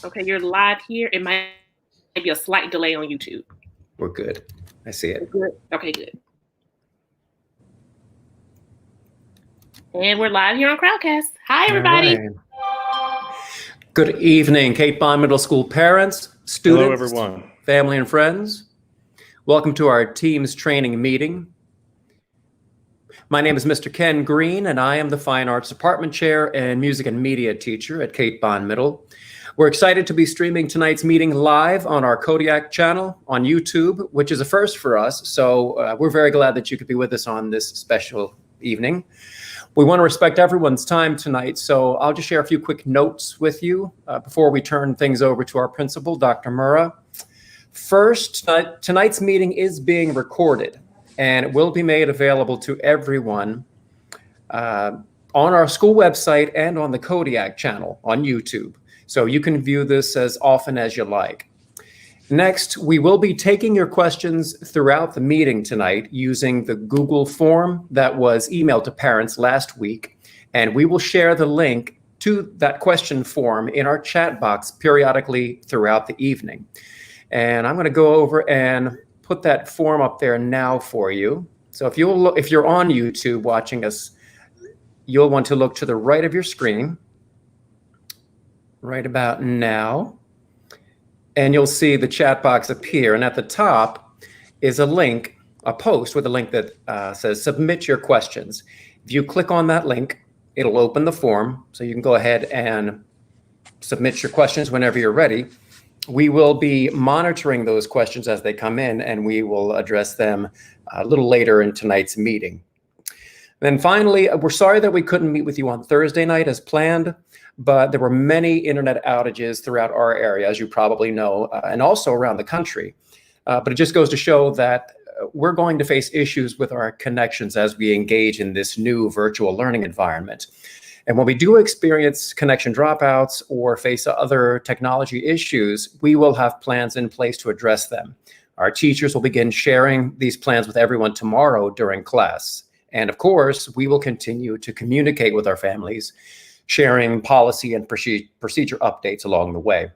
Okay, you're live here. It might be a slight delay on YouTube. We're good. I see it. Good. Okay, good. And we're live here on Crowdcast. Hi, everybody. All right. Good evening, Cape Bond Middle School parents, students, hello, everyone, family, and friends. Welcome to our Teams training meeting. My name is Mr. Ken Green, and I am the Fine Arts Department Chair and Music and Media Teacher at Cape Bond Middle. We're excited to be streaming tonight's meeting live on our Kodiak channel on YouTube, which is a first for us. So we're very glad that you could be with us on this special evening. We want to respect everyone's time tonight, so I'll just share a few quick notes with you before we turn things over to our principal, Dr. Murrah. First, tonight's meeting is being recorded, and it will be made available to everyone on our school website and on the Kodiak channel on YouTube. So you can view this as often as you like. Next, we will be taking your questions throughout the meeting tonight using the Google form that was emailed to parents last week, and we will share the link to that question form in our chat box periodically throughout the evening. And I'm going to go over and put that form up there now for you. So if you're on YouTube watching us, you'll want to look to the right of your screen right about now. And you'll see the chat box appear. And at the top is a link, a post with a link that says submit your questions. If you click on that link, it'll open the form. So you can go ahead and submit your questions whenever you're ready. We will be monitoring those questions as they come in, and we will address them a little later in tonight's meeting. Then finally, we're sorry that we couldn't meet with you on Thursday night as planned, but there were many internet outages throughout our area, as you probably know, and also around the country. But it just goes to show that we're going to face issues with our connections as we engage in this new virtual learning environment. And when we do experience connection dropouts or face other technology issues, we will have plans in place to address them. Our teachers will begin sharing these plans with everyone tomorrow during class. And of course, we will continue to communicate with our families, sharing policy and procedure updates along the way.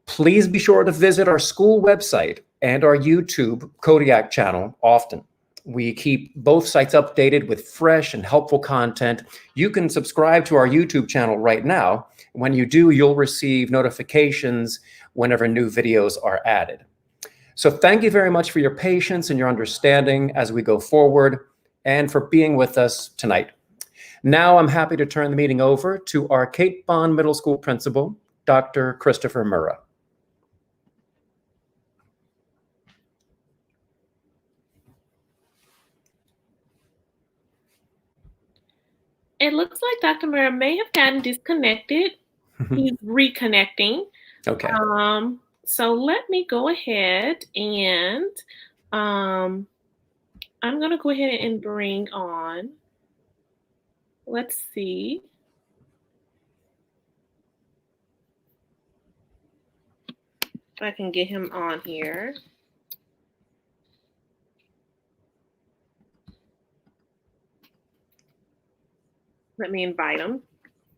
Please be sure to visit our school website and our YouTube Kodiak channel often. We keep both sites updated with fresh and helpful content. You can subscribe to our YouTube channel right now. When you do, you'll receive notifications whenever new videos are added. So thank you very much for your patience and your understanding as we go forward, and for being with us tonight. Now I'm happy to turn the meeting over to our Cape Bond Middle School principal, Dr. Christopher Murrah. It looks like Dr. Murrah may have gotten disconnected. He's reconnecting. Okay. So let me go ahead and I'm going to go ahead and bring on, let's see. If I can get him on here. Let me invite him.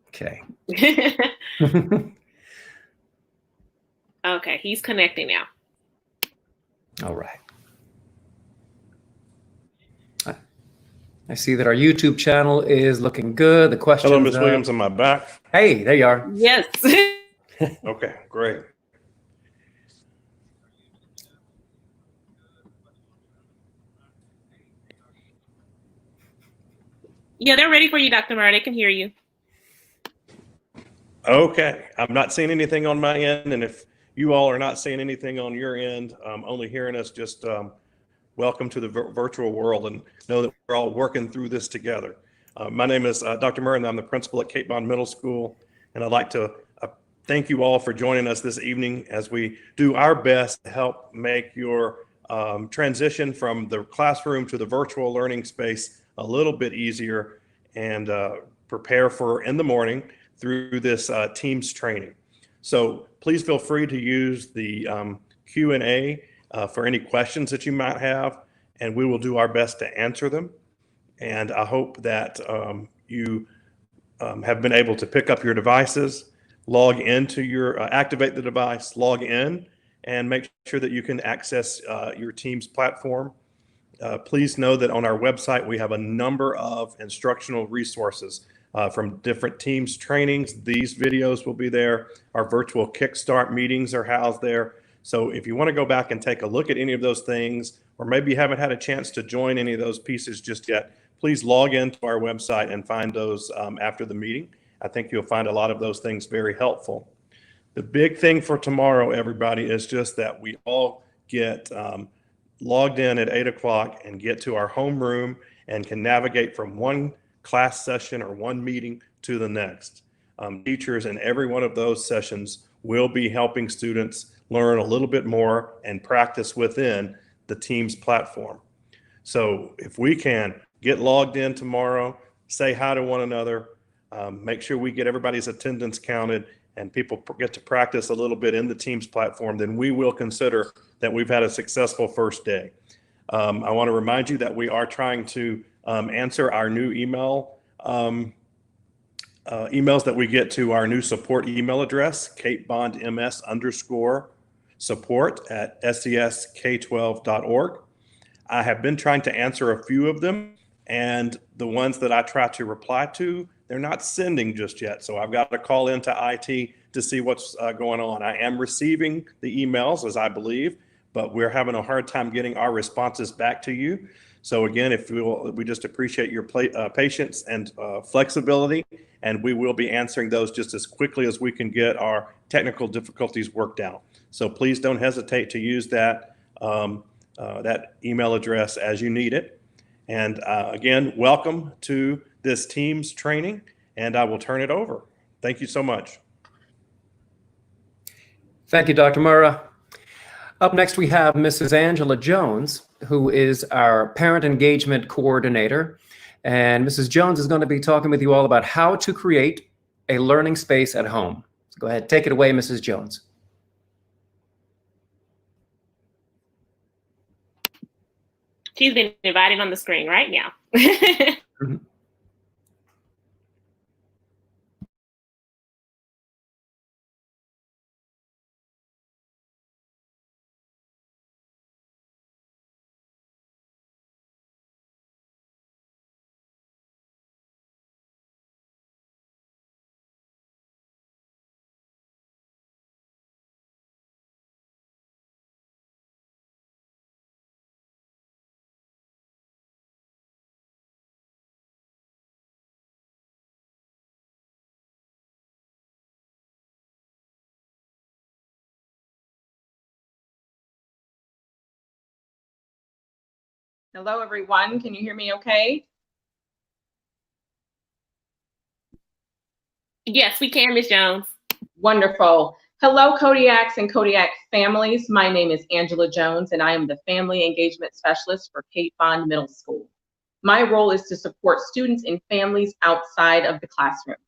Okay. Okay, he's connecting now. All right. I see that our YouTube channel is looking good. The questions. Hello, Ms. Williams, am I back? Hey, there you are. Yes. Okay, great. Yeah, they're ready for you, Dr. Murrah. They can hear you. Okay, I'm not seeing anything on my end, and if you all are not seeing anything on your end, only hearing us, just welcome to the virtual world, and know that we're all working through this together. My name is Dr. Murrah, and I'm the principal at Cape Bond Middle School, and I'd like to thank you all for joining us this evening as we do our best to help make your transition from the classroom to the virtual learning space a little bit easier, and prepare for in the morning through this Teams training. So please feel free to use the Q&A for any questions that you might have, and we will do our best to answer them. And I hope that you have been able to pick up your devices, log into your, activate the device, log in, and make sure that you can access your Teams platform. Please know that on our website, we have a number of instructional resources from different Teams trainings. These videos will be there. Our virtual Kickstart meetings are housed there. So if you want to go back and take a look at any of those things, or maybe you haven't had a chance to join any of those pieces just yet, please log into our website and find those after the meeting. I think you'll find a lot of those things very helpful. The big thing for tomorrow, everybody, is just that we all get logged in at 8 o'clock and get to our homeroom and can navigate from one class session or one meeting to the next. Teachers in every one of those sessions will be helping students learn a little bit more and practice within the Teams platform. So if we can get logged in tomorrow, say hi to one another, make sure we get everybody's attendance counted, and people get to practice a little bit in the Teams platform, then we will consider that we've had a successful first day. I want to remind you that we are trying to answer our new emails that we get to our new support email address, katebondms_support@sesk12.org. I have been trying to answer a few of them, and the ones that I try to reply to, they're not sending just yet. So I've got to call into IT to see what's going on. I am receiving the emails, as I believe, but we're having a hard time getting our responses back to you. So again, if we just appreciate your patience and flexibility, and we will be answering those just as quickly as we can get our technical difficulties worked out. So please don't hesitate to use that that email address as you need it. And again, welcome to this Teams training, and I will turn it over. Thank you so much. Thank you, Dr. Murrah. Up next, we have Mrs. Angela Jones, who is our Parent Engagement Coordinator. And Mrs. Jones is going to be talking with you all about how to create a learning space at home. So go ahead, take it away, Mrs. Jones. She's been invited on the screen right now. Mm-hmm. Hello, everyone. Can you hear me okay? Yes, we can, Ms. Jones. Wonderful. Hello, Kodiaks and Kodiak families. My name is Angela Jones, and I am the Family Engagement Specialist for Kate Bond Middle School. My role is to support students and families outside of the classroom.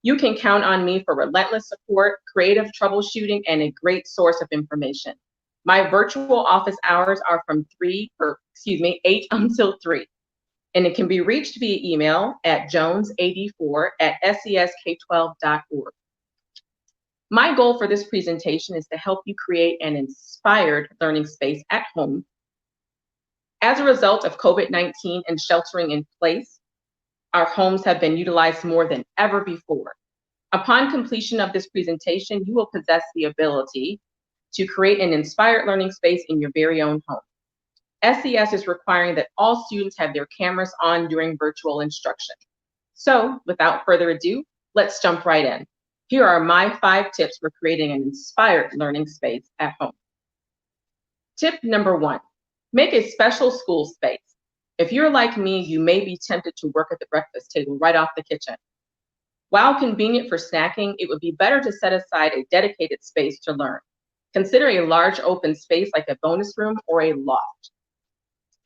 You can count on me for relentless support, creative troubleshooting, and a great source of information. My virtual office hours are from 8 until 3. And it can be reached via email at jones84@sesk12.org. My goal for this presentation is to help you create an inspired learning space at home. As a result of COVID-19 and sheltering in place, our homes have been utilized more than ever before. Upon completion of this presentation, you will possess the ability to create an inspired learning space in your very own home. SES is requiring that all students have their cameras on during virtual instruction. So without further ado, let's jump right in. Here are my 5 tips for creating an inspired learning space at home. Tip number 1, make a special school space. If you're like me, you may be tempted to work at the breakfast table right off the kitchen. While convenient for snacking, it would be better to set aside a dedicated space to learn. Consider a large open space like a bonus room or a loft.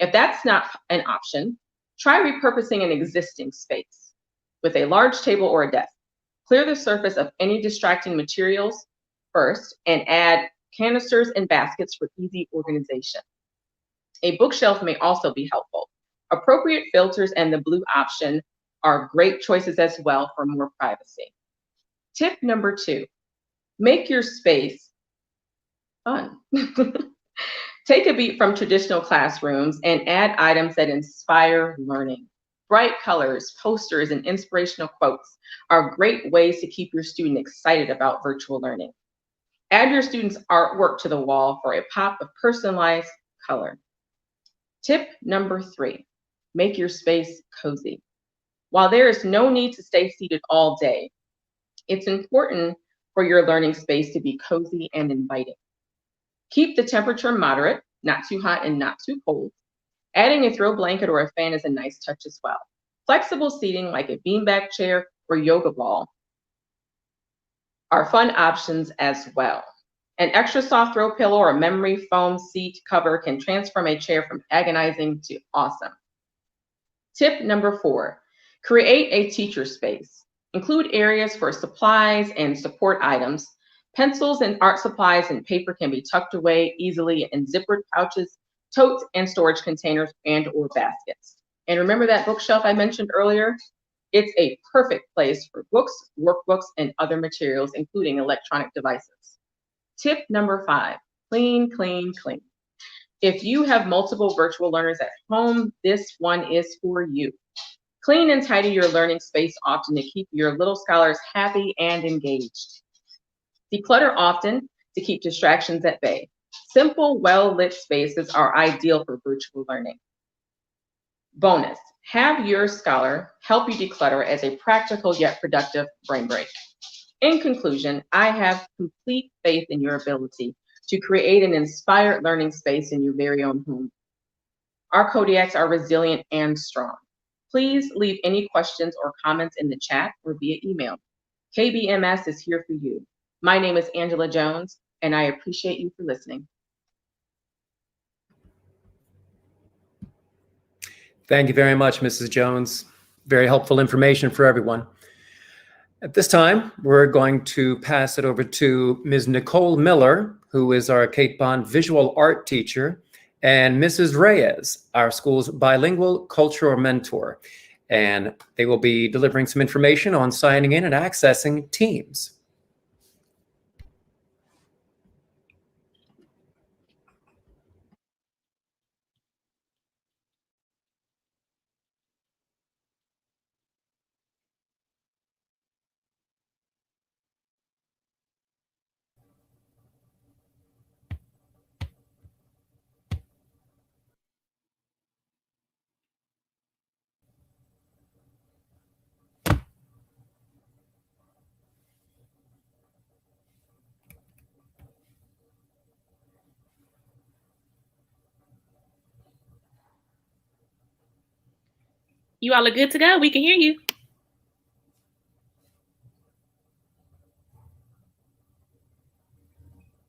If that's not an option, try repurposing an existing space with a large table or a desk. Clear the surface of any distracting materials first and add canisters and baskets for easy organization. A bookshelf may also be helpful. Appropriate filters and the blue option are great choices as well for more privacy. Tip number 2, make your space fun. Take a beat from traditional classrooms and add items that inspire learning. Bright colors, posters, and inspirational quotes are great ways to keep your student excited about virtual learning. Add your students' artwork to the wall for a pop of personalized color. Tip number 3, make your space cozy. While there is no need to stay seated all day, it's important for your learning space to be cozy and inviting. Keep the temperature moderate, not too hot and not too cold. Adding a throw blanket or a fan is a nice touch as well. Flexible seating like a beanbag chair or yoga ball are fun options as well. An extra soft throw pillow or a memory foam seat cover can transform a chair from agonizing to awesome. Tip number 4, create a teacher space. Include areas for supplies and support items. Pencils and art supplies and paper can be tucked away easily in zippered pouches, totes, and storage containers and/or baskets. And remember that bookshelf I mentioned earlier? It's a perfect place for books, workbooks, and other materials, including electronic devices. Tip number 5, clean, clean, clean. If you have multiple virtual learners at home, this one is for you. Clean and tidy your learning space often to keep your little scholars happy and engaged. Declutter often to keep distractions at bay. Simple, well-lit spaces are ideal for virtual learning. Bonus, have your scholar help you declutter as a practical yet productive brain break. In conclusion, I have complete faith in your ability to create an inspired learning space in your very own home. Our Kodiaks are resilient and strong. Please leave any questions or comments in the chat or via email. KBMS is here for you. My name is Angela Jones, and I appreciate you for listening. Thank you very much, Mrs. Jones. Very helpful information for everyone. At this time, we're going to pass it over to Ms. Nicole Miller, who is our Kate Bond visual art teacher, and Mrs. Reyes, our school's bilingual cultural mentor. And they will be delivering some information on signing in and accessing Teams. You all are good to go. We can hear you.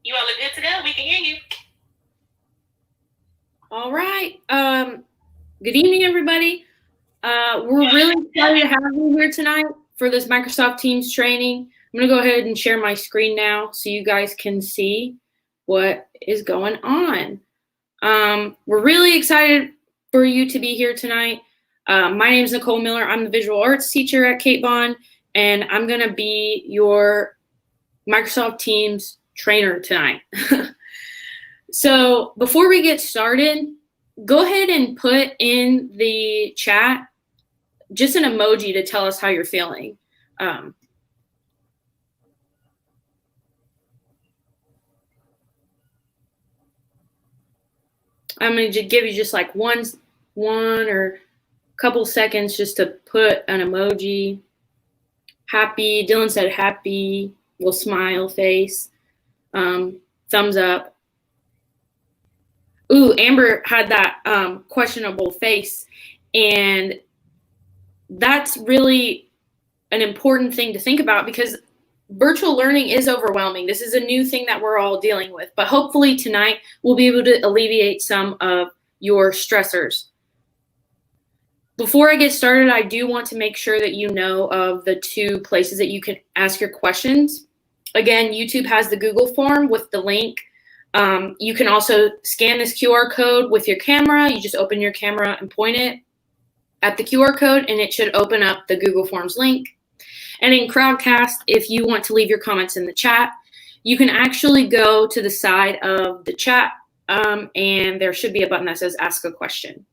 You all are good to go. We can hear you. All right. Good evening, everybody. We're really excited to have you here tonight for this Microsoft Teams training. I'm going to go ahead and share my screen now so you guys can see what is going on. We're really excited for you to be here tonight. My name is Nicole Miller. I'm the visual arts teacher at Kate Bond, and I'm going to be your Microsoft Teams trainer tonight. So before we get started, go ahead and put in the chat just an emoji to tell us how you're feeling. I'm going to give you just like one or couple seconds just to put an emoji. Happy, Dylan said happy, little smile face, thumbs up. Ooh, Amber had that questionable face, and that's really an important thing to think about because virtual learning is overwhelming. This is a new thing that we're all dealing with, but hopefully tonight we'll be able to alleviate some of your stressors. Before I get started, I do want to make sure that you know of the 2 places that you can ask your questions. Again, YouTube has the Google form with the link. You can also scan this QR code with your camera. You just open your camera and point it at the QR code, and it should open up the Google Forms link. And in Crowdcast, if you want to leave your comments in the chat, you can actually go to the side of the chat and there should be a button that says Ask a Question.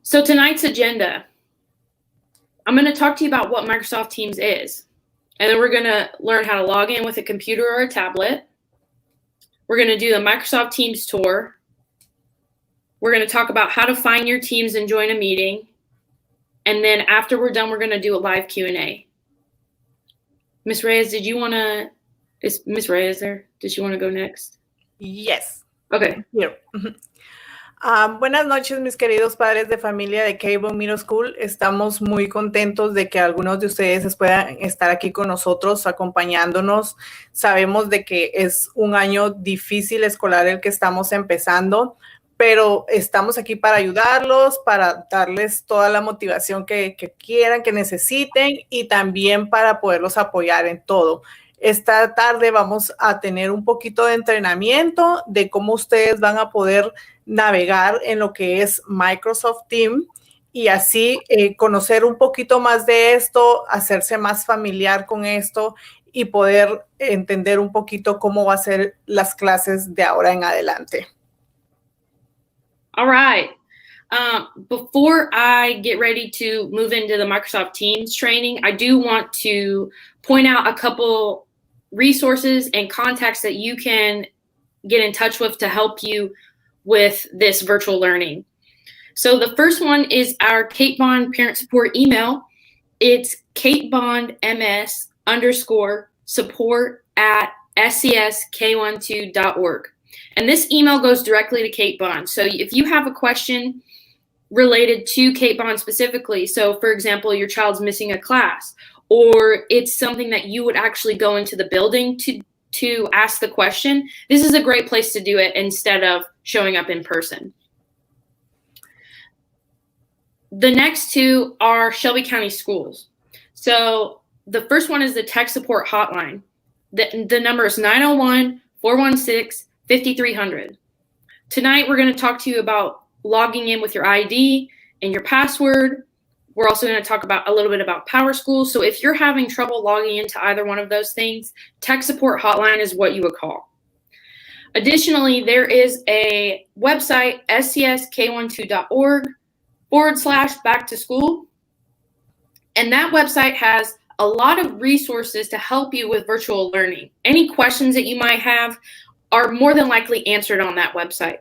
So tonight's agenda, I'm going to talk to you about what Microsoft Teams is. And then we're going to learn how to log in with a computer or a tablet. We're going to do the Microsoft Teams tour. We're going to talk about how to find your teams and join a meeting. And then after we're done, we're going to do a live Q&A. Ms. Reyes, is Ms. Reyes there? Did she want to go next? Yes. Okay. Here. Buenas noches, mis queridos padres de familia de KBMS Middle School. Estamos muy contentos de que algunos de ustedes puedan estar aquí con nosotros, acompañándonos. Sabemos de que es un año difícil escolar el que estamos empezando, pero estamos aquí para ayudarlos, para darles toda la motivación que quieran, que necesiten y también para poderlos apoyar en todo. Esta tarde vamos a tener un poquito de entrenamiento de cómo ustedes van a poder navegar en lo que es Microsoft Teams y así conocer un poquito más de esto, hacerse más familiar con esto y poder entender un poquito cómo va a ser las clases de ahora en adelante. All right. Before I get ready to move into the Microsoft Teams training, I do want to point out a couple resources and contacts that you can get in touch with to help you with this virtual learning. So the first one is our Kate Bond parent support email. It's katebond_support@scs-k12.org. And this email goes directly to Kate Bond. So if you have a question related to Kate Bond specifically, so for example, your child's missing a class, or it's something that you would actually go into the building to ask the question, this is a great place to do it instead of showing up in person. The next two are Shelby County Schools. So the first one is the tech support hotline. The number is 901-416-5300. Tonight, we're going to talk to you about logging in with your ID and your password. We're also going to talk about a little bit about PowerSchool. So if you're having trouble logging into either one of those things, tech support hotline is what you would call. Additionally, there is a website, scs-k12.org/back-to-school. And that website has a lot of resources to help you with virtual learning. Any questions that you might have are more than likely answered on that website.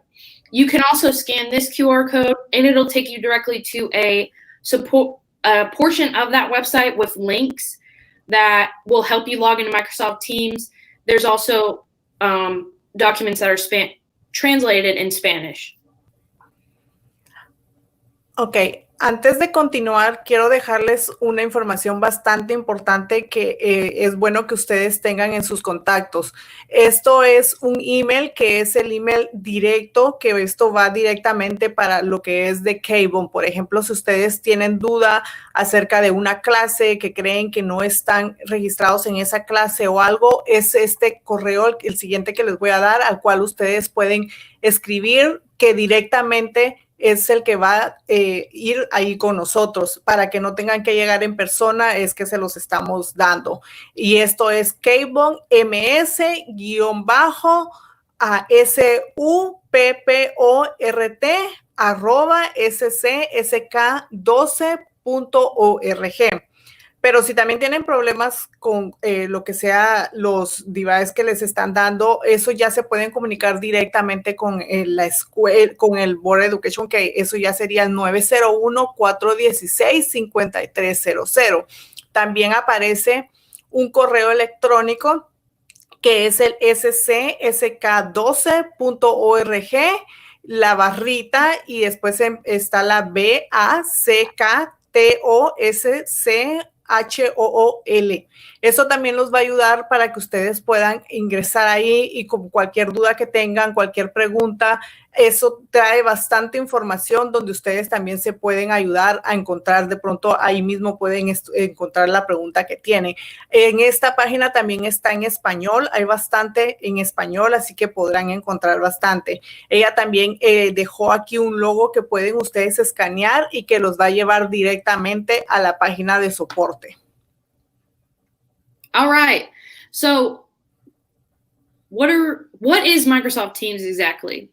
You can also scan this QR code and it'll take you directly to a portion of that website with links that will help you log into Microsoft Teams. There's also documents that are translated in Spanish. Okay. Antes de continuar, quiero dejarles una información bastante importante que es bueno que ustedes tengan en sus contactos. Esto es un email que es el email directo, que esto va directamente para lo que es de KBMS. Por ejemplo, si ustedes tienen duda acerca de una clase que creen que no están registrados en esa clase o algo, es este correo, el siguiente que les voy a dar, al cual ustedes pueden escribir, que directamente es el que va a ir ahí con nosotros para que no tengan que llegar en persona, es que se los estamos dando. Y esto es KBMS-support@scsk12.org. Pero si también tienen problemas con lo que sea los devices que les están dando, eso ya se pueden comunicar directamente con la escuela, con el Board of Education, que eso ya sería el 901-416-5300. También aparece un correo electrónico que es el scsk12.org, la barrita, y después está la BACKTOSCHOOL. Eso también los va a ayudar para que ustedes puedan ingresar ahí y con cualquier duda que tengan, cualquier pregunta, eso trae bastante información donde ustedes también se pueden ayudar a encontrar, de pronto ahí mismo pueden encontrar la pregunta que tienen. En esta página también está en español, hay bastante en español, así que podrán encontrar bastante. Ella también dejó aquí un logo que pueden ustedes escanear y que los va a llevar directamente a la página de soporte. All right. So what is Microsoft Teams exactly?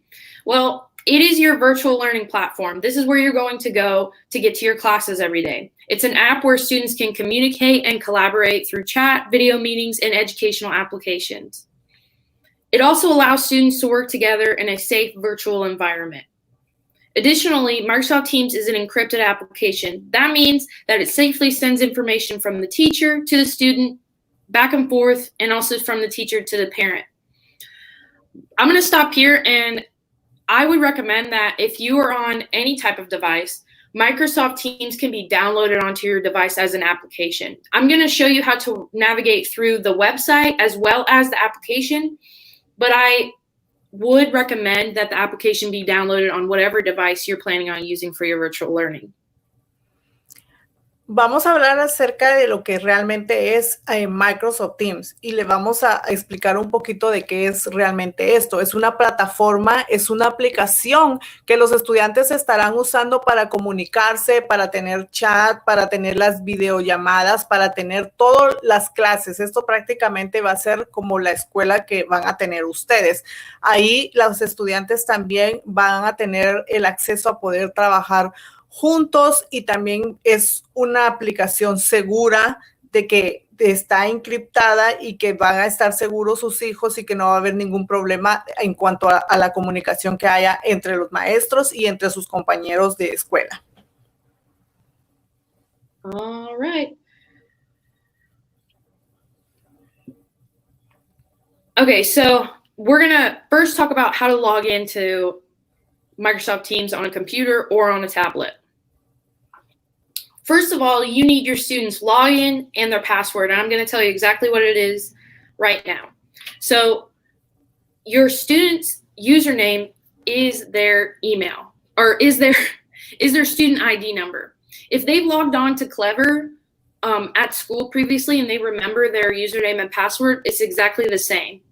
Well, it is your virtual learning platform. This is where you're going to go to get to your classes every day. It's an app where students can communicate and collaborate through chat, video meetings, and educational applications. It also allows students to work together in a safe virtual environment. Additionally, Microsoft Teams is an encrypted application. That means that it safely sends information from the teacher to the student, back and forth, and also from the teacher to the parent. I'm going to stop here, and I would recommend that if you are on any type of device, Microsoft Teams can be downloaded onto your device as an application. I'm going to show you how to navigate through the website as well as the application, but I would recommend that the application be downloaded on whatever device you're planning on using for your virtual learning. Vamos a hablar acerca de lo que realmente es Microsoft Teams y le vamos a explicar un poquito de qué es realmente esto. Es una plataforma, es una aplicación que los estudiantes estarán usando para comunicarse, para tener chat, para tener las videollamadas, para tener todas las clases. Esto prácticamente va a ser como la escuela que van a tener ustedes. Ahí los estudiantes también van a tener el acceso a poder trabajar juntos y también es una aplicación segura de que está encriptada y que van a estar seguros sus hijos y que no va a haber ningún problema en cuanto a la comunicación que haya entre los maestros y entre sus compañeros de escuela. All right. Okay, so we're going to first talk about how to log into Microsoft Teams on a computer or on a tablet. First of all, you need your students' login and their password, and I'm going to tell you exactly what it is right now. So your student's username is their email, or is their student ID number. If they've logged on to Clever at school previously and they remember their username and password, it's exactly the same.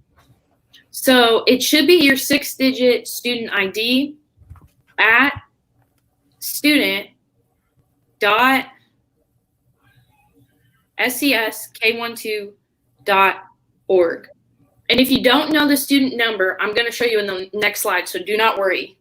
So it should be your 6-digit student ID at student.scs.k12.org. And if you don't know the student number, I'm going to show you in the next slide, so do not worry.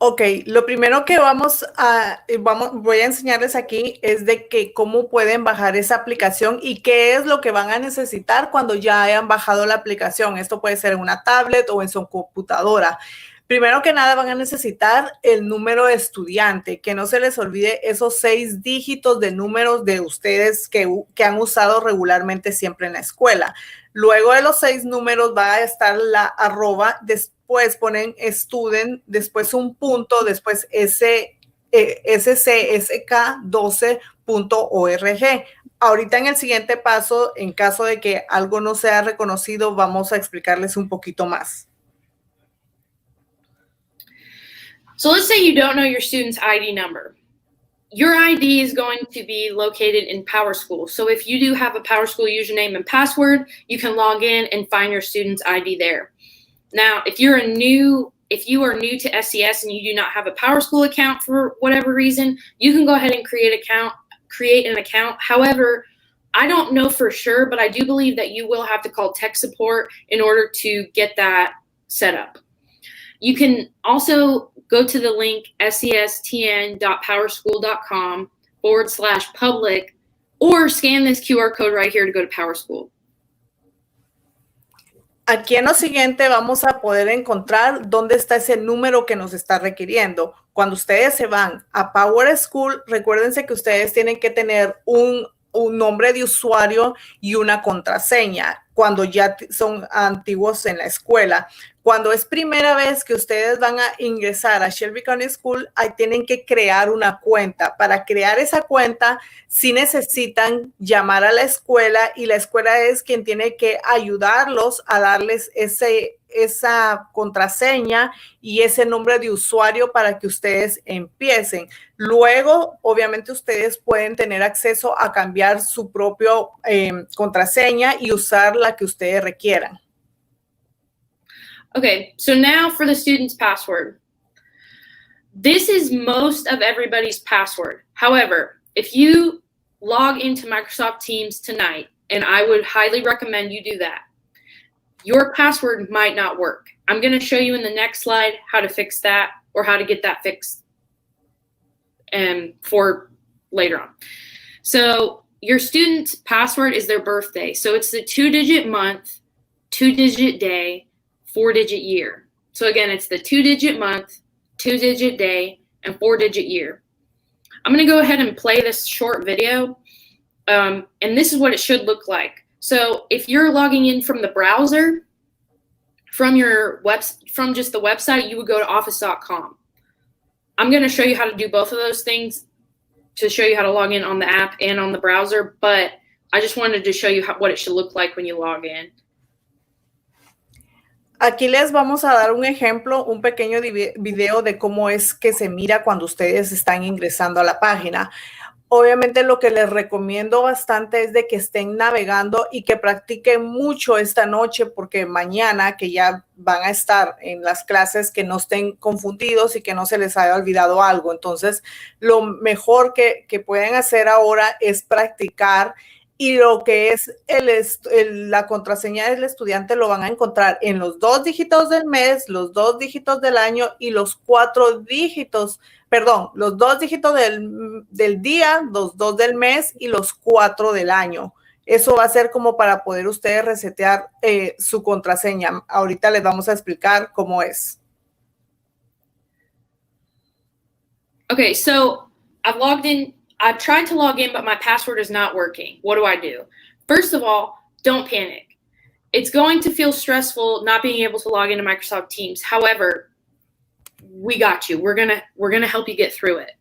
Ok, lo primero que voy a enseñarles aquí es de que cómo pueden bajar esa aplicación y qué es lo que van a necesitar cuando ya hayan bajado la aplicación. Esto puede ser en una tablet o en su computadora. Primero que nada van a necesitar el número de estudiante, que no se les olvide esos 6 dígitos de números de ustedes que han usado regularmente siempre en la escuela. Luego de los 6 números va a estar la arroba, después ponen student, después un punto, después scsk12.org. Ahorita en el siguiente paso, en caso de que algo no sea reconocido, vamos a explicarles un poquito más. So let's say you don't know your student's ID number. Your ID is going to be located in PowerSchool. So if you do have a PowerSchool username and password, you can log in and find your student's ID there. Now, if you are new to SES and you do not have a PowerSchool account for whatever reason, you can go ahead and create an account. However, I don't know for sure, but I do believe that you will have to call tech support in order to get that set up. You can also go to the link sestn.powerschool.com/public or scan this QR code right here to go to PowerSchool. Aquí en lo siguiente vamos a poder encontrar dónde está ese número que nos está requiriendo. Cuando ustedes se van a PowerSchool, recuérdense que ustedes tienen que tener un nombre de usuario y una contraseña. cuando ya son antiguos en la escuela. Cuando es primera vez que ustedes van a ingresar a Shelby County School, ahí tienen que crear una cuenta. Para crear esa cuenta, sí necesitan llamar a la escuela y la escuela es quien tiene que ayudarlos a darles esa contraseña y ese nombre de usuario para que ustedes empiecen. Luego, obviamente, ustedes pueden tener acceso a cambiar su propio contraseña y usar la que ustedes requieran. Okay, so now for the student's password. This is most of everybody's password. However, if you log into Microsoft Teams tonight, and I would highly recommend you do that, your password might not work. I'm going to show you in the next slide how to fix that or how to get that fixed for later on. So your student's password is their birthday. So it's the 2-digit month, 2-digit day, 4-digit year. So again, it's the 2-digit month, 2-digit day, and 4-digit year. I'm going to go ahead and play this short video, and this is what it should look like. So if you're logging in from the browser, from just the website, you would go to office.com. I'm going to show you how to do both of those things to show you how to log in on the app and on the browser, but I just wanted to show you what it should look like when you log in. Aquí les vamos a dar un ejemplo, un pequeño video de cómo es que se mira cuando ustedes están ingresando a la página. Obviamente lo que les recomiendo bastante es de que estén navegando y que practiquen mucho esta noche porque mañana que ya van a estar en las clases que no estén confundidos y que no se les haya olvidado algo. Entonces lo mejor que pueden hacer ahora es practicar. Y lo que es la contraseña del estudiante lo van a encontrar en los 2 dígitos del mes, los 2 dígitos del año y los 4 dígitos, los 2 dígitos del día, los 2 del mes y los 4 del año. Eso va a ser como para poder ustedes resetear su contraseña. Ahorita les vamos a explicar cómo es. Okay, so I've logged in. I've tried to log in, but my password is not working. What do I do? First of all, don't panic. It's going to feel stressful not being able to log into Microsoft Teams. However, we got you. We're gonna help you get through it.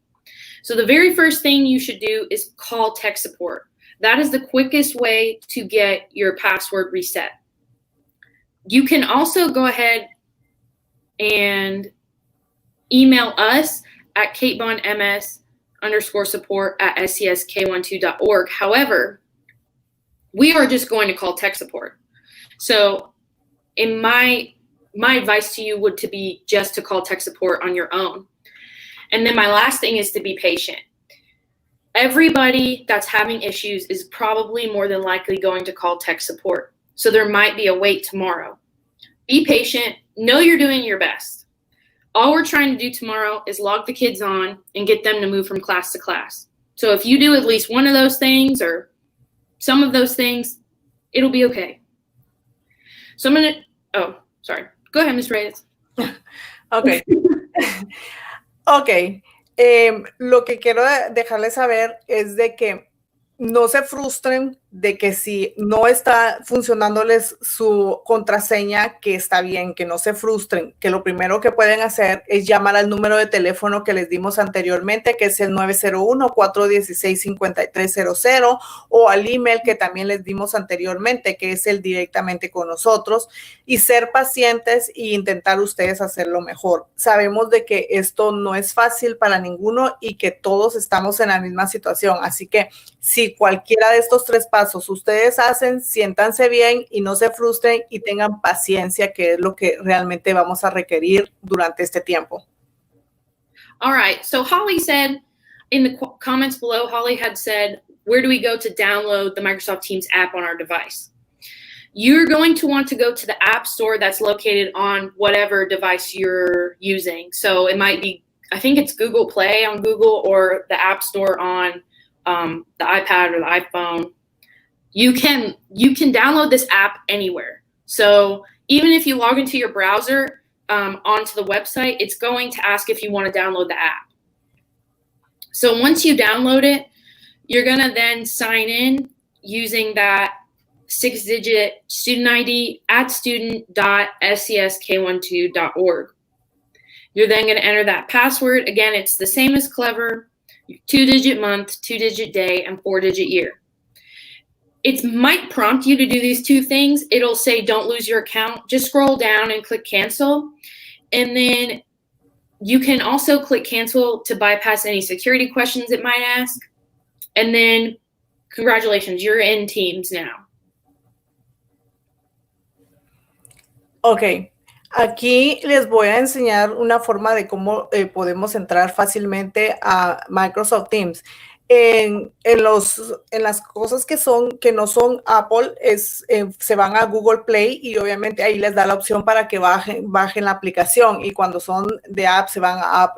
So the very first thing you should do is call tech support. That is the quickest way to get your password reset. You can also go ahead and email us at katebondms_support@scsk12.org. However, we are just going to call tech support. So in my advice to you would to be just to call tech support on your own. And then my last thing is to be patient. Everybody that's having issues is probably more than likely going to call tech support. So there might be a wait tomorrow. Be patient. Know you're doing your best. All we're trying to do tomorrow is log the kids on and get them to move from class to class. So if you do at least one of those things or some of those things, it'll be okay. So I'm going to, sorry. Go ahead, Ms. Reyes. Okay. Okay. Lo que quiero dejarles saber es de que no se frustren de que si no está funcionándoles su contraseña, que está bien, que no se frustren, que lo primero que pueden hacer es llamar al número de teléfono que les dimos anteriormente, que es el 901-416-5300, o al email que también les dimos anteriormente, que es el directamente con nosotros, y ser pacientes e intentar ustedes hacerlo mejor. Sabemos de que esto no es fácil para ninguno y que todos estamos en la misma situación, así que si cualquiera de estos 3 pasos ustedes hacen, siéntanse bien y no se frustren y tengan paciencia, que es lo que realmente vamos a requerir durante este tiempo. All right. So Holly said in the comments below, Holly had said, where do we go to download the Microsoft Teams app on our device? You're going to want to go to the app store that's located on whatever device you're using. So it might be, I think it's Google Play on Google or the app store on the iPad or the iPhone. You can download this app anywhere. So even if you log into your browser onto the website, it's going to ask if you want to download the app. So once you download it, you're going to then sign in using that 6-digit student ID at student.scesk12.org. You're then going to enter that password. Again, it's the same as Clever, 2-digit month, 2-digit day, and 4-digit year. It might prompt you to do these two things. It'll say, don't lose your account. Just scroll down and click cancel. And then you can also click cancel to bypass any security questions it might ask. And then congratulations, you're in Teams now. Ok, aquí les voy a enseñar una forma de cómo podemos entrar fácilmente a Microsoft Teams. En las cosas que no son Apple, se van a Google Play y obviamente ahí les da la opción para que bajen la aplicación. Y cuando son de app, se van a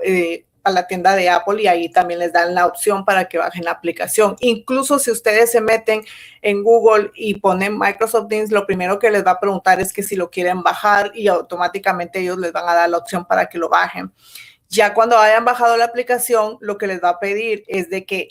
la tienda de Apple y ahí también les dan la opción para que bajen la aplicación. Incluso si ustedes se meten en Google y ponen Microsoft Teams, lo primero que les va a preguntar es que si lo quieren bajar y automáticamente ellos les van a dar la opción para que lo bajen. Ya cuando hayan bajado la aplicación, lo que les va a pedir es de que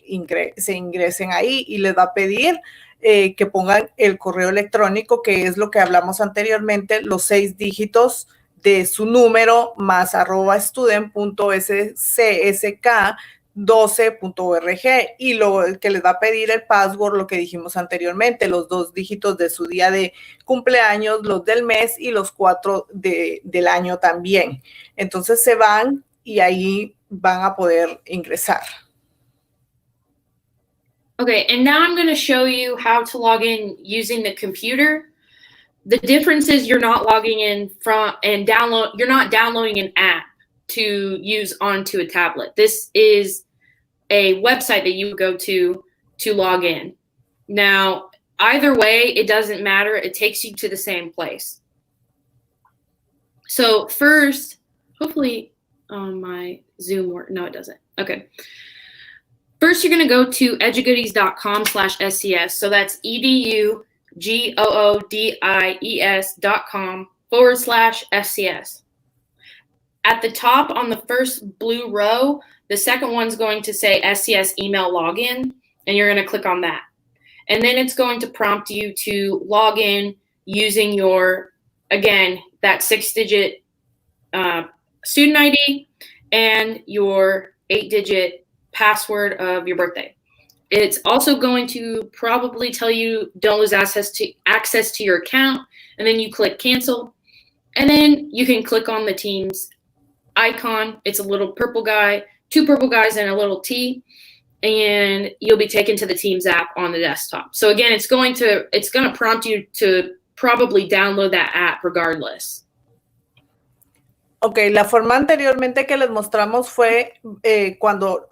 se ingresen ahí y les va a pedir que pongan el correo electrónico, que es lo que hablamos anteriormente, los 6 dígitos de su número más @student.scsk12.org, y lo que les va a pedir el password, lo que dijimos anteriormente, los 2 dígitos de su día de cumpleaños, los del mes y los 4 del año también. Entonces se van y ahí van a poder ingresar. Okay, and now I'm going to show you how to log in using the computer. The difference is you're not logging in you're not downloading an app to use onto a tablet. This is a website that you go to log in. Now, either way, it doesn't matter. It takes you to the same place. So first, hopefully my Zoom works. No, it doesn't. Okay. First, you're going to go to edugoodies.com/SCS. So that's edugoodies.com/SCS. At the top on the first blue row, the second one's going to say SCS email login, and you're going to click on that. And then it's going to prompt you to log in using your, again, that 6-digit student ID and your 8-digit password of your birthday. It's also going to probably tell you don't lose access to your account, and then you click cancel, and then you can click on the Teams icon. It's a little purple guy, 2 purple guys and a little T, and you'll be taken to the Teams app on the desktop. So again, it's going to prompt you to probably download that app regardless. Ok, la forma anteriormente que les mostramos fue cuando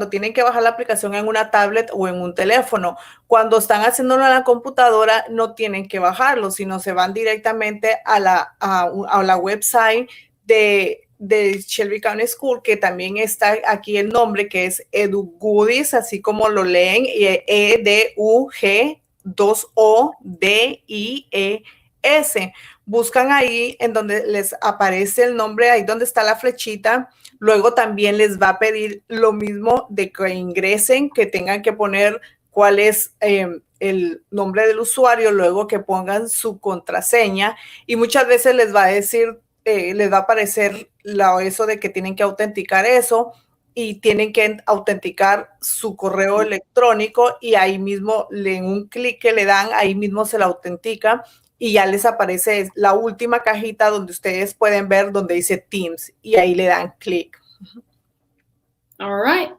tienen que bajar la aplicación en una tablet o en un teléfono. Cuando están haciéndolo en la computadora, no tienen que bajarlo, sino se van directamente a la website de Shelby County School, que también está aquí el nombre, que es EduGoodies, así como lo leen, EDUG2ODIES. Buscan ahí en donde les aparece el nombre, ahí donde está la flechita. Luego también les va a pedir lo mismo de que ingresen, que tengan que poner cuál es el nombre del usuario, luego que pongan su contraseña, y muchas veces les va a decir, les va a aparecer eso de que tienen que autenticar eso, y tienen que autenticar su correo electrónico, y ahí mismo, en un clic que le dan, ahí mismo se la autentica, y ya les aparece la última cajita donde ustedes pueden ver donde dice Teams, y ahí le dan clic. All right.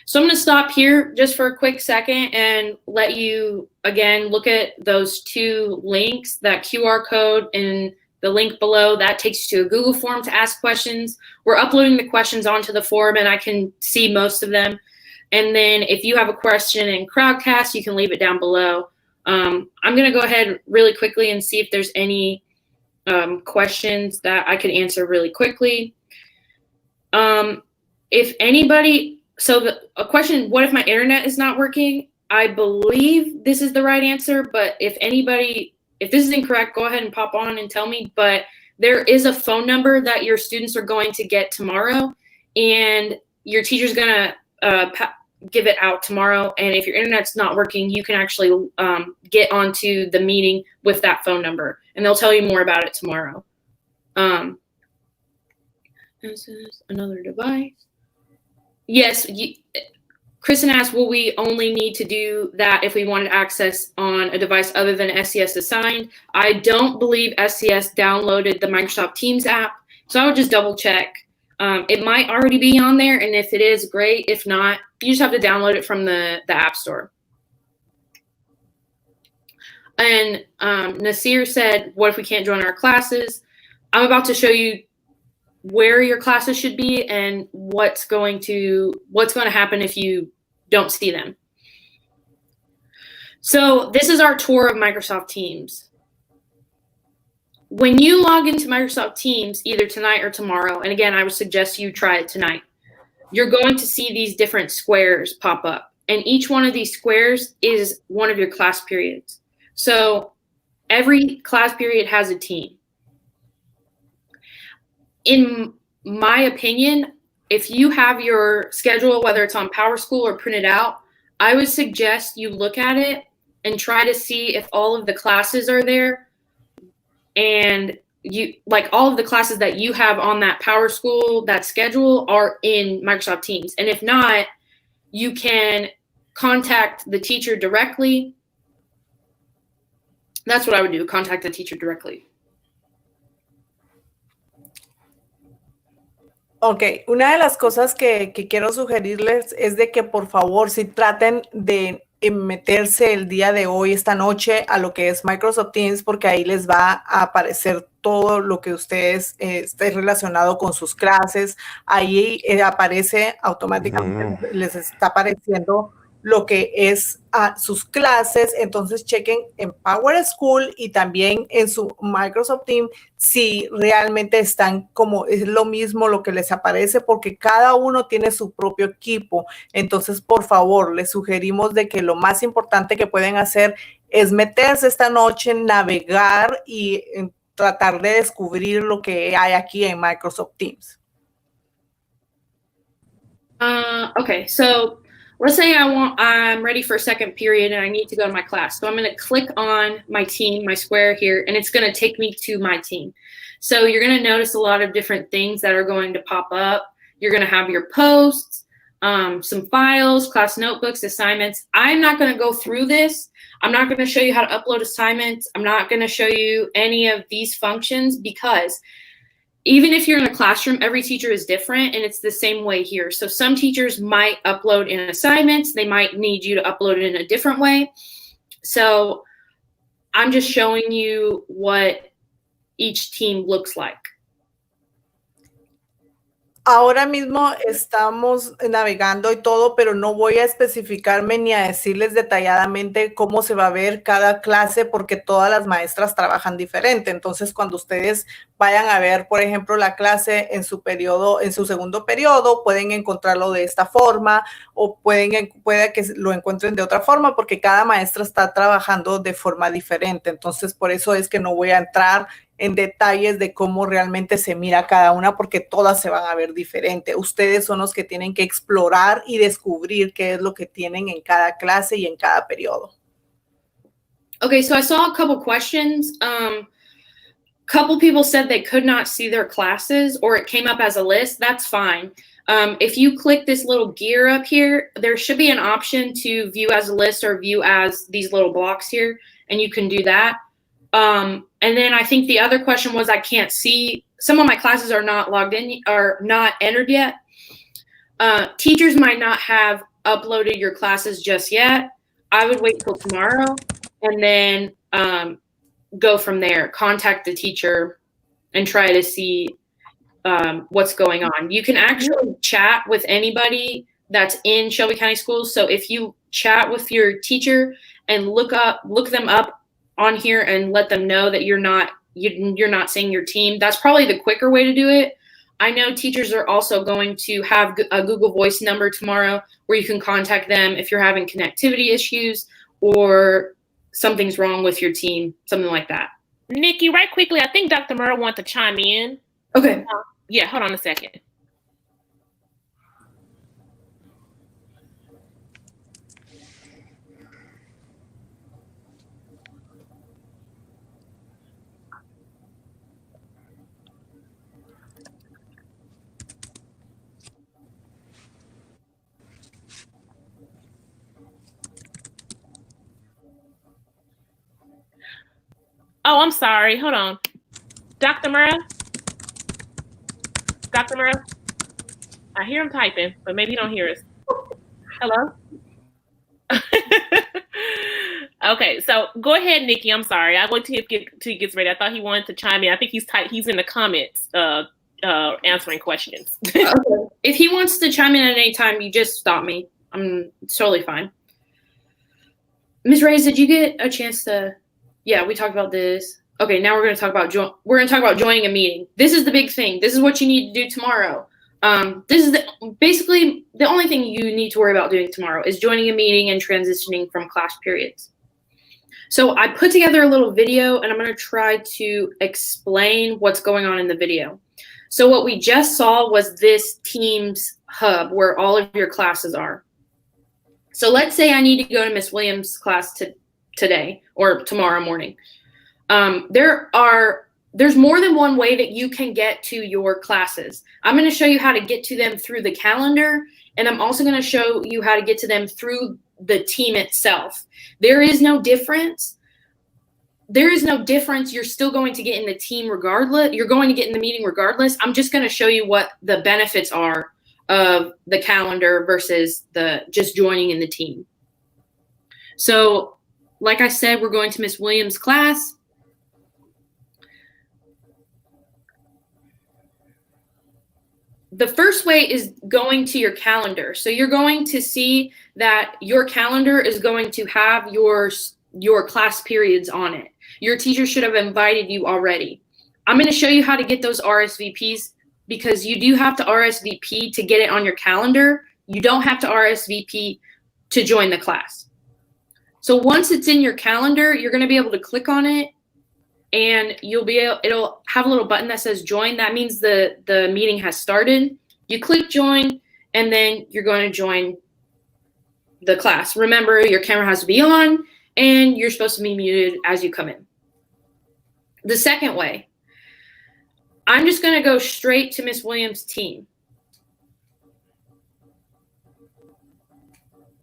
So I'm going to stop here just for a quick second and let you, again, look at those 2 links, that QR code and the link below. That takes you to a Google form to ask questions. We're uploading the questions onto the form, and I can see most of them. And then if you have a question in Crowdcast, you can leave it down below. I'm going to go ahead really quickly and see if there's any questions that I could answer really quickly. If anybody, a question, what if my internet is not working? I believe this is the right answer, but if this is incorrect, go ahead and pop on and tell me. But there is a phone number that your students are going to get tomorrow, and your teacher's going to give it out tomorrow. And if your internet's not working, you can actually get onto the meeting with that phone number, and they'll tell you more about it tomorrow. This is another device. Yes, Kristen asked, will we only need to do that if we wanted access on a device other than SCS assigned? I don't believe SCS downloaded the Microsoft Teams app, so I would just double check. It might already be on there, and if it is, great. If not, you just have to download it from the App Store. And Nasir said, what if we can't join our classes? I'm about to show you where your classes should be and what's going to happen if you don't see them. So this is our tour of Microsoft Teams. When you log into Microsoft Teams, either tonight or tomorrow, and again, I would suggest you try it tonight, you're going to see these different squares pop up. And each one of these squares is one of your class periods. So every class period has a team. In my opinion, if you have your schedule, whether it's on PowerSchool or printed out, I would suggest you look at it and try to see if all of the classes are there, and you like all of the classes that you have on that PowerSchool, that schedule, are in Microsoft Teams. And if not, you can contact the teacher directly. That's what I would do, contact the teacher directly. Ok, una de las cosas que quiero sugerirles es de que por favor si traten de meterse el día de hoy, esta noche, a lo que es Microsoft Teams, porque ahí les va a aparecer todo lo que ustedes esté relacionado con sus clases. Ahí aparece automáticamente, les está apareciendo lo que es sus clases. Entonces chequen en PowerSchool y también en su Microsoft Teams si realmente están como es lo mismo lo que les aparece, porque cada uno tiene su propio equipo. Entonces, por favor, les sugerimos de que lo más importante que pueden hacer es meterse esta noche, navegar y tratar de descubrir lo que hay aquí en Microsoft Teams. Okay, so let's say I'm ready for a second period and I need to go to my class. So I'm going to click on my team, my square here, and it's going to take me to my team. So you're going to notice a lot of different things that are going to pop up. You're going to have your posts, some files, class notebooks, assignments. I'm not going to go through this. I'm not going to show you how to upload assignments. I'm not going to show you any of these functions, because even if you're in a classroom, every teacher is different, and it's the same way here. So some teachers might upload in assignments. They might need you to upload it in a different way. So I'm just showing you what each team looks like. Ahora mismo estamos navegando y todo, pero no voy a especificarme ni a decirles detalladamente cómo se va a ver cada clase, porque todas las maestras trabajan diferente. Entonces, cuando ustedes vayan a ver, por ejemplo, la clase en su periodo, en su segundo periodo, pueden encontrarlo de esta forma o puede que lo encuentren de otra forma, porque cada maestra está trabajando de forma diferente. Entonces, por eso es que no voy a entrar en detalles de cómo realmente se mira cada una, porque todas se van a ver diferente. Ustedes son los que tienen que explorar y descubrir qué es lo que tienen en cada clase y en cada periodo. Okay, so I saw a couple questions. Couple people said they could not see their classes, or it came up as a list. That's fine. If you click this little gear up here, there should be an option to view as a list or view as these little blocks here, and you can do that. And then I think the other question was, I can't see, some of my classes are not logged in or not entered yet. Teachers might not have uploaded your classes just yet. I would wait till tomorrow and then go from there. Contact the teacher and try to see what's going on. You can actually chat with anybody that's in Shelby County Schools. So if you chat with your teacher and look them up on here and let them know that you're not seeing your team, that's probably the quicker way to do it. I know teachers are also going to have a Google Voice number tomorrow where you can contact them if you're having connectivity issues or something's wrong with your team, something like that. Nikki, right quickly, I think Dr. Murrow wants to chime in. Okay. Yeah, hold on a second. Oh, I'm sorry. Hold on. Dr. Murrah? Dr. Murrah? I hear him typing, but maybe he don't hear us. Hello? Okay, so go ahead, Nikki. I'm sorry. I'll wait till he gets ready. I thought he wanted to chime in. I think he's in the comments answering questions. Okay. If he wants to chime in at any time, you just stop me. It's totally fine. Ms. Reyes, did you get a chance to? Yeah, we talked about this. Okay, now we're going to talk about joining a meeting. This is the big thing. This is what you need to do tomorrow. This is basically the only thing you need to worry about doing tomorrow is joining a meeting and transitioning from class periods. So I put together a little video, and I'm going to try to explain what's going on in the video. So what we just saw was this Teams hub where all of your classes are. So let's say I need to go to Miss Williams' class today or tomorrow morning. There's more than one way that you can get to your classes. I'm going to show you how to get to them through the calendar, and I'm also going to show you how to get to them through the team itself. There is no difference. You're still going to get in the team regardless. You're going to get in the meeting regardless. I'm just going to show you what the benefits are of the calendar versus just joining in the team. So, like I said, we're going to Miss Williams' class. The first way is going to your calendar. So you're going to see that your calendar is going to have your class periods on it. Your teacher should have invited you already. I'm going to show you how to get those RSVPs because you do have to RSVP to get it on your calendar. You don't have to RSVP to join the class. So once it's in your calendar, you're going to be able to click on it, and it'll have a little button that says join. That means the meeting has started. You click join, and then you're going to join the class. Remember, your camera has to be on, and you're supposed to be muted as you come in. The second way, I'm just going to go straight to Miss Williams' team.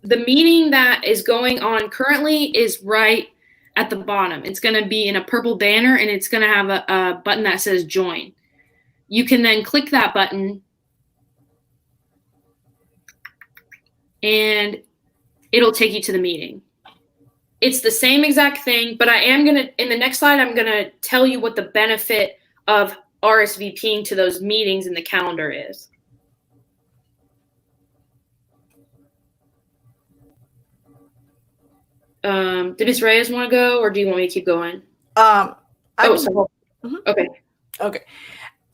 The meeting that is going on currently is right at the bottom. It's going to be in a purple banner, and it's going to have a button that says join. You can then click that button, and it'll take you to the meeting. It's the same exact thing, but in the next slide, I'm going to tell you what the benefit of RSVPing to those meetings in the calendar is. Did Ms. Reyes want to go, or do you want me to keep going? Sorry. Okay. Okay.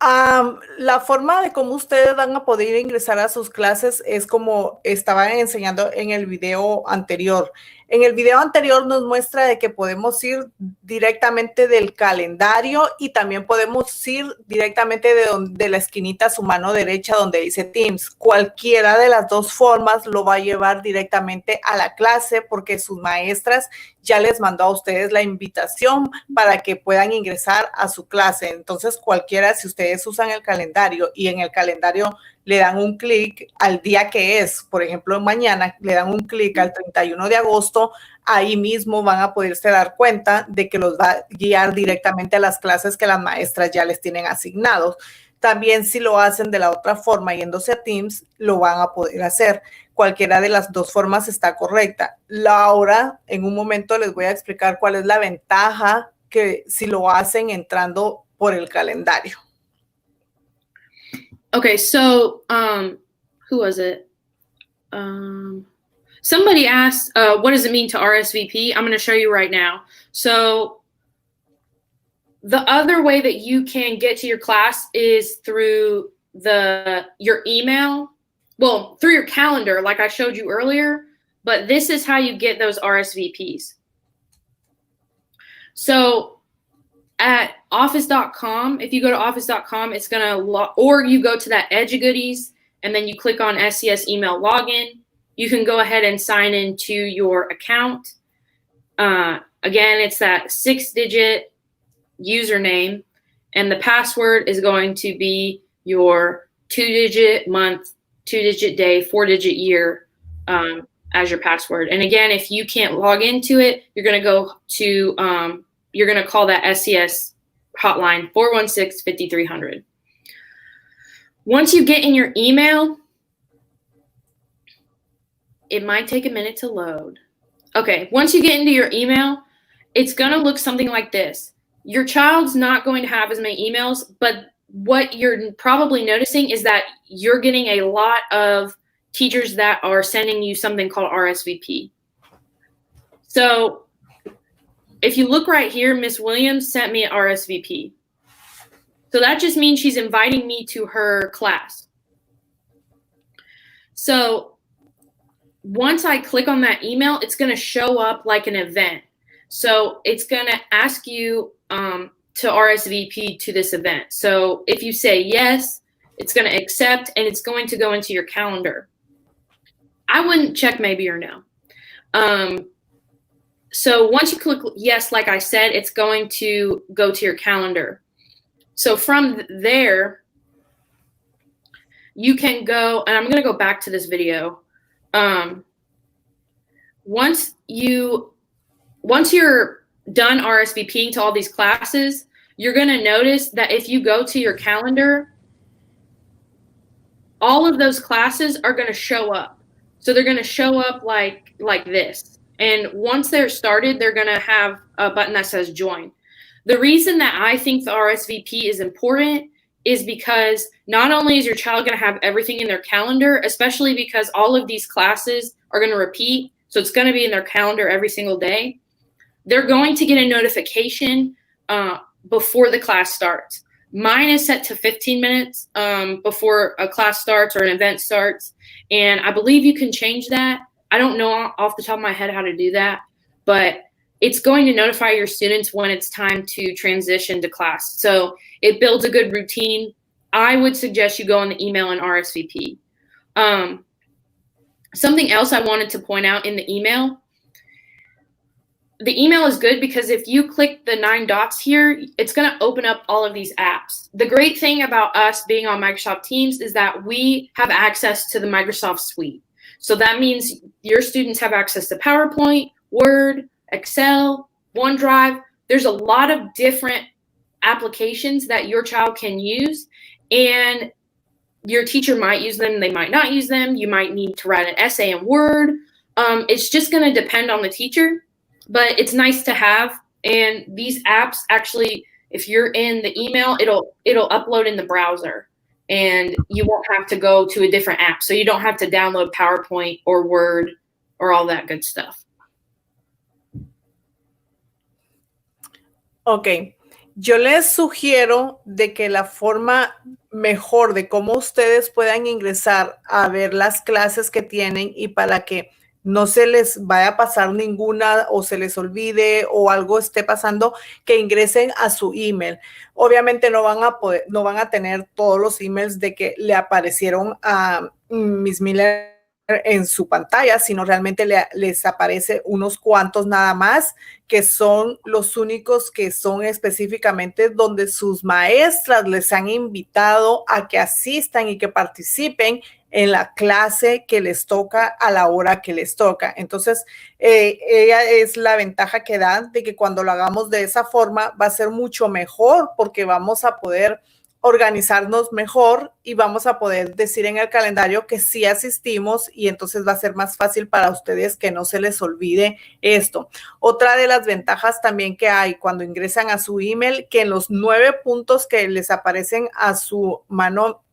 La forma de cómo ustedes van a poder ingresar a sus clases es como estaban enseñando en el video anterior. En el video anterior nos muestra de que podemos ir directamente del calendario y también podemos ir directamente de la esquinita a su mano derecha donde dice Teams. Cualquiera de las dos formas lo va a llevar directamente a la clase porque sus maestras ya les mandó a ustedes la invitación para que puedan ingresar a su clase. Entonces, cualquiera, si ustedes usan el calendario y en el calendario le dan un clic al día que es, por ejemplo, mañana le dan un clic al 31 de agosto, ahí mismo van a poderse dar cuenta de que los va a guiar directamente a las clases que las maestras ya les tienen asignados. También si lo hacen de la otra forma, yéndose a Teams, lo van a poder hacer. Cualquiera de las dos formas está correcta. Ahora, en un momento les voy a explicar cuál es la ventaja que si lo hacen entrando por el calendario. Okay, so who was it? Somebody asked, what does it mean to RSVP? I'm going to show you right now. So the other way that you can get to your class is through your email. Well, through your calendar, like I showed you earlier, but this is how you get those RSVPs. So at office.com, if you go to office.com, it's going to, or you go to that Edge of Goodies, and then you click on SCS email login. You can go ahead and sign into your account. Again, it's that 6-digit username, and the password is going to be your 2-digit month, 2-digit day, 4-digit year as your password. And again, if you can't log into it, you're going to go to you're going to call that SCS hotline, 416-5300. Once you get in your email, it might take a minute to load. Okay, once you get into your email, it's going to look something like this. Your child's not going to have as many emails, but what you're probably noticing is that you're getting a lot of teachers that are sending you something called RSVP. So if you look right here, Miss Williams sent me an RSVP. So that just means she's inviting me to her class. So once I click on that email, it's going to show up like an event. So it's going to ask you to RSVP to this event. So if you say yes, it's going to accept, and it's going to go into your calendar. I wouldn't check maybe or no. So once you click yes, like I said, it's going to go to your calendar. So from there, you can go, and I'm going to go back to this video. Once you're done RSVPing to all these classes, you're going to notice that if you go to your calendar, all of those classes are going to show up. So they're going to show up like this. And once they're started, they're going to have a button that says join. The reason that I think the RSVP is important is because not only is your child going to have everything in their calendar, especially because all of these classes are going to repeat, so it's going to be in their calendar every single day, they're going to get a notification before the class starts. Mine is set to 15 minutes before a class starts or an event starts, and I believe you can change that. I don't know off the top of my head how to do that, but it's going to notify your students when it's time to transition to class. So it builds a good routine. I would suggest you go on the email and RSVP. Something else I wanted to point out in the email is good because if you click the 9 dots here, it's going to open up all of these apps. The great thing about us being on Microsoft Teams is that we have access to the Microsoft Suite. So that means your students have access to PowerPoint, Word, Excel, OneDrive. There's a lot of different applications that your child can use, and your teacher might use them, they might not use them. You might need to write an essay in Word. It's just going to depend on the teacher, but it's nice to have. And these apps actually, if you're in the email, it'll upload in the browser, and you won't have to go to a different app. So you don't have to download PowerPoint or Word or all that good stuff. Ok, yo les sugiero de que la forma mejor de cómo ustedes puedan ingresar a ver las clases que tienen y para que no se les vaya a pasar ninguna o se les olvide o algo esté pasando, que ingresen a su email. Obviamente no van a tener todos los emails de que le aparecieron a Miss Miller en su pantalla, sino realmente les aparece unos cuantos nada más, que son los únicos que son específicamente donde sus maestras les han invitado a que asistan y que participen en la clase que les toca a la hora que les toca. Entonces, ella es la ventaja que da de que cuando lo hagamos de esa forma va a ser mucho mejor porque vamos a poder organizarnos mejor y vamos a poder decir en el calendario que sí asistimos y entonces va a ser más fácil para ustedes que no se les olvide esto. Otra de las ventajas también que hay cuando ingresan a su email, que en los 9 puntos que les aparecen a su mano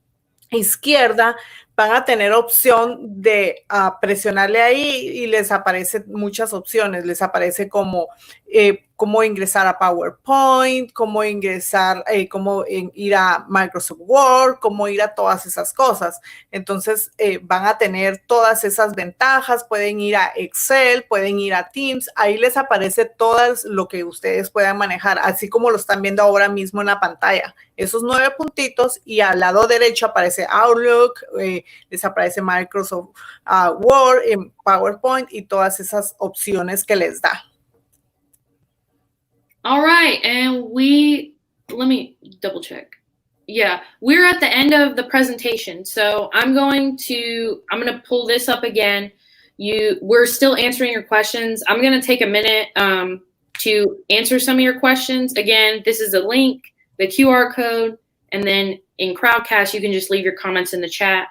izquierda van a tener opción de presionarle ahí y les aparecen muchas opciones. Les aparece como cómo ingresar a PowerPoint, cómo ingresar, cómo ir a Microsoft Word, cómo ir a todas esas cosas. Entonces van a tener todas esas ventajas. Pueden ir a Excel, pueden ir a Teams. Ahí les aparece todo lo que ustedes puedan manejar, así como lo están viendo ahora mismo en la pantalla. Esos 9 puntitos y al lado derecho aparece Outlook, les aparece Microsoft Word, PowerPoint y todas esas opciones que les da. All right, and let me double check. Yeah, we're at the end of the presentation, so I'm going to pull this up again. We're still answering your questions. I'm going to take a minute to answer some of your questions. Again, this is a link, the QR code, and then in Crowdcast, you can just leave your comments in the chat.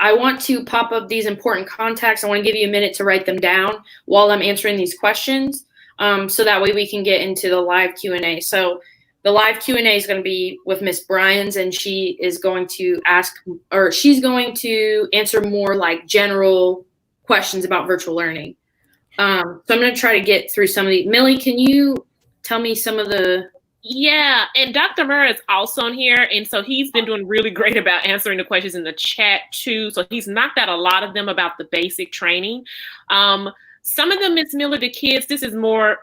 I want to pop up these important contacts. I want to give you a minute to write them down while I'm answering these questions, so that way we can get into the live Q&A. So the live Q&A is going to be with Miss Bryans, and she is going to she's going to answer more like general questions about virtual learning. So I'm going to try to get through some of the. Millie, can you tell me some of the? Yeah, and Dr. Murrah is also on here, and so he's been doing really great about answering the questions in the chat too. So he's knocked out a lot of them about the basic training. Some of them, Ms. Miller, the kids, this is more,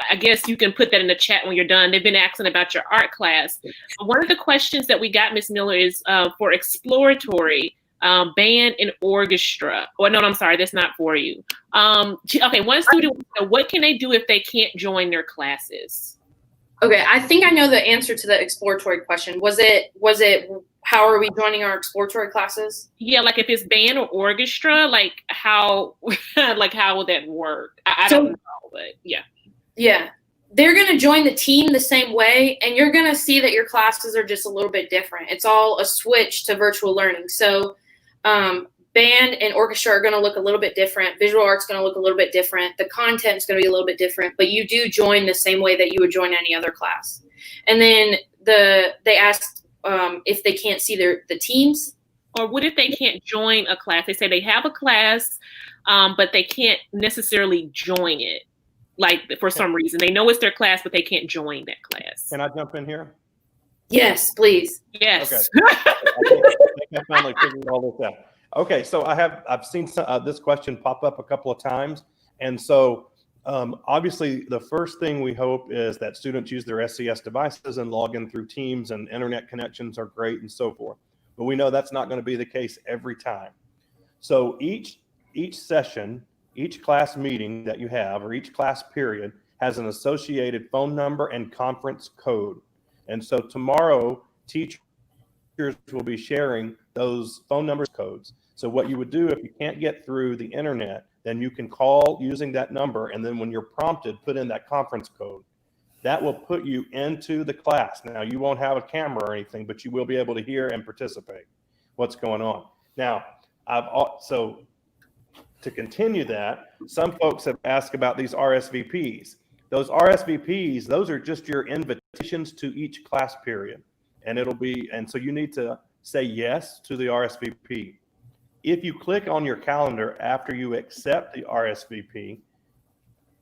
I guess you can put that in the chat when you're done. They've been asking about your art class. One of the questions that we got, Ms. Miller, is for exploratory band and orchestra. Oh, no, I'm sorry, that's not for you. Okay, one student, what can they do if they can't join their classes? Okay, I think I know the answer to the exploratory question. Was it how are we joining our exploratory classes? Yeah, like if it's band or orchestra, like how like how will that work? I don't know, but yeah. Yeah. They're gonna join the team the same way, and you're gonna see that your classes are just a little bit different. It's all a switch to virtual learning. So band and orchestra are going to look a little bit different. Visual art's going to look a little bit different. The content's going to be a little bit different, but you do join the same way that you would join any other class. And then they asked if they can't see the teams. Or what if they can't join a class? They say they have a class, but they can't necessarily join it. Like for some reason, they know it's their class, but they can't join that class. Can I jump in here? Yes, please. Yes. Okay. I think I finally figured all this out. Okay, so I've seen this question pop up a couple of times, and so obviously the first thing we hope is that students use their SCS devices and log in through Teams, and internet connections are great and so forth. But we know that's not going to be the case every time. So each session, each class meeting that you have, or each class period, has an associated phone number and conference code. And so tomorrow, teachers will be sharing those phone numbers codes. So what you would do if you can't get through the internet, then you can call using that number, and then when you're prompted, put in that conference code. That will put you into the class. Now, you won't have a camera or anything, but you will be able to hear and participate what's going on. Now, so to continue that, some folks have asked about these RSVPs. Those RSVPs, those are just your invitations to each class period. And so you need to say yes to the RSVP. If you click on your calendar after you accept the RSVP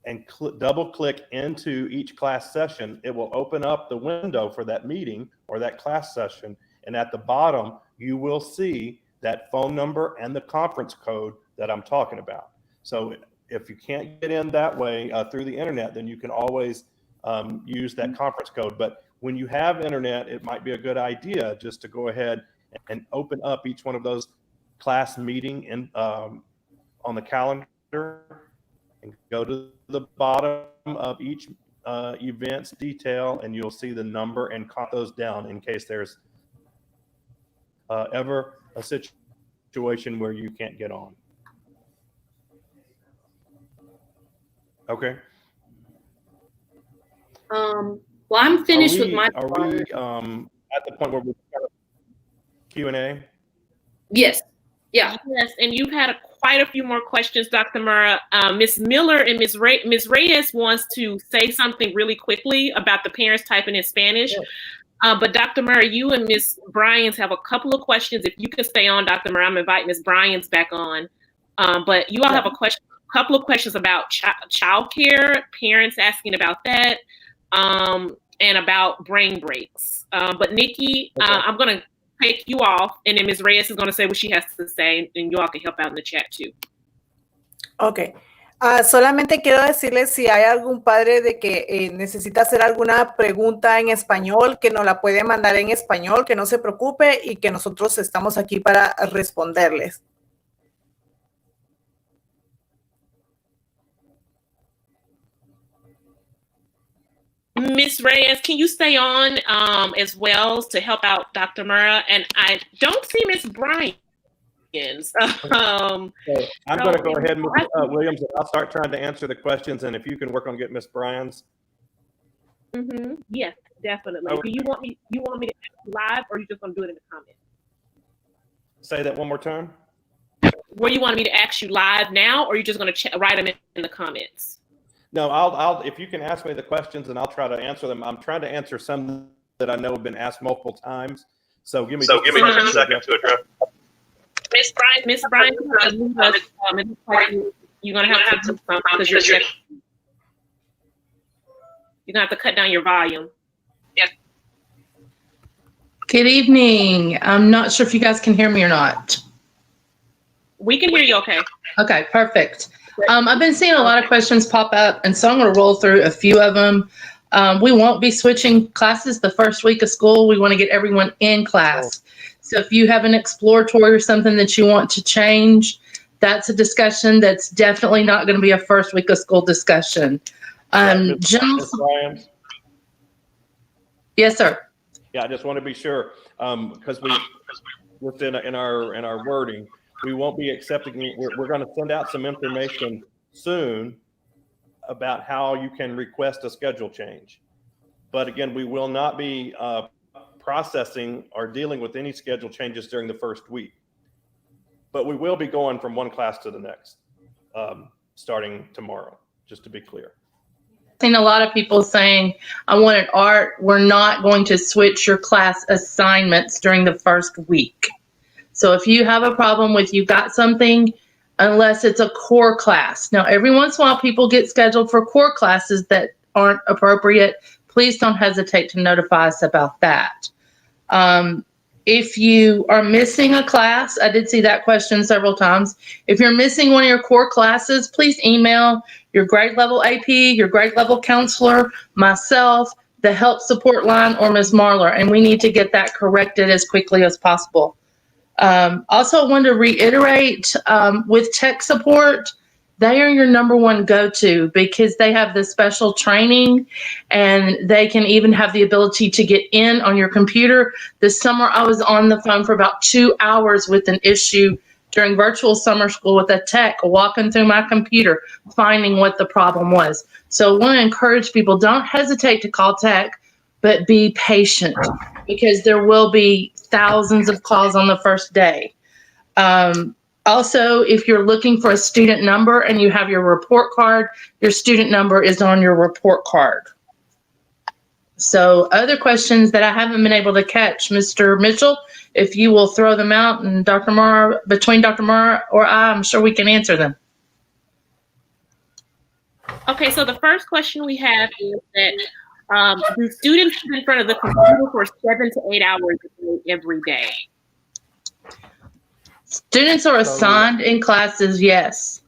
and double click into each class session, it will open up the window for that meeting or that class session. And at the bottom, you will see that phone number and the conference code that I'm talking about. So if you can't get in that way through the internet, then you can always use that conference code. But when you have internet, it might be a good idea just to go ahead and open up each one of those class meeting on the calendar and go to the bottom of each event's detail, and you'll see the number and cut those down in case there's ever a situation where you can't get on. Okay. Well, I'm finished with my. Are we at the point where we start Q&A? Yes. Yeah. Yes, and you've had quite a few more questions, Dr. Murrah. Ms. Miller and Ms. Reyes wants to say something really quickly about the parents typing in Spanish. Yeah. But Dr. Murrah, you and Ms. Bryans have a couple of questions. If you could stay on, Dr. Murrah, I'm inviting Ms. Bryans back on. But you all have a couple of questions about childcare, parents asking about that, and about brain breaks. But Nikki, okay. I'm going to take you off, and then Ms. Reyes is going to say what she has to say, and you all can help out in the chat too. Okay. Solamente quiero decirles si hay algún padre de que necesita hacer alguna pregunta en español, que nos la puede mandar en español, que no se preocupe y que nosotros estamos aquí para responderles. Ms. Reyes, can you stay on as well to help out Dr. Murrah? And I don't see Ms. Bryant. So I'm going to go ahead, Ms. Williams, and I'll start trying to answer the questions, and if you can work on getting Ms. Bryan's. Yes, definitely. Okay. Do you want me to live, or are you just gonna do it in the comments? Say that one more time. Where you want me to ask you live now, or are you just gonna write them in the comments? No, I'll if you can ask me the questions and I'll try to answer them. I'm trying to answer some that I know have been asked multiple times. So give me just a second to address. Miss Bryan, you're gonna have to do something because you're gonna have to cut down your volume. Good evening. I'm not sure if you guys can hear me or not. We can hear you okay. Okay, perfect. I've been seeing a lot of questions pop up, and so I'm going to roll through a few of them. We won't be switching classes the first week of school. We want to get everyone in class. So if you have an exploratory or something that you want to change, that's a discussion that's definitely not going to be a first week of school discussion. Yes, sir. Yeah, I just want to be sure, because we within in our wording, we won't be accepting. We're going to send out some information soon about how you can request a schedule change. But again, we will not be processing or dealing with any schedule changes during the first week. But we will be going from one class to the next, starting tomorrow, just to be clear. Seen a lot of people saying, I wanted art. We're not going to switch your class assignments during the first week. So if you have a problem with you got something, unless it's a core class. Now, every once in a while, people get scheduled for core classes that aren't appropriate. Please don't hesitate to notify us about that. If you are missing a class, I did see that question several times. If you're missing one of your core classes, please email your grade level AP, your grade level counselor, myself, the help support line, or Ms. Marler, and we need to get that corrected as quickly as possible. Also, I want to reiterate with tech support, they are your number one go-to because they have the special training and they can even have the ability to get in on your computer. This summer, I was on the phone for about 2 hours with an issue during virtual summer school with a tech, walking through my computer, finding what the problem was. So I want to encourage people, don't hesitate to call tech, but be patient because there will be thousands of calls on the first day. Also, if you're looking for a student number and you have your report card, your student number is on your report card. So other questions that I haven't been able to catch, Mr. Mitchell, if you will throw them out, and Dr. Mara, between Dr. Mara or I'm sure we can answer them. Okay, so the first question we have is that do students sit in front of the computer for 7 to 8 hours every day? Students are assigned in classes, yes.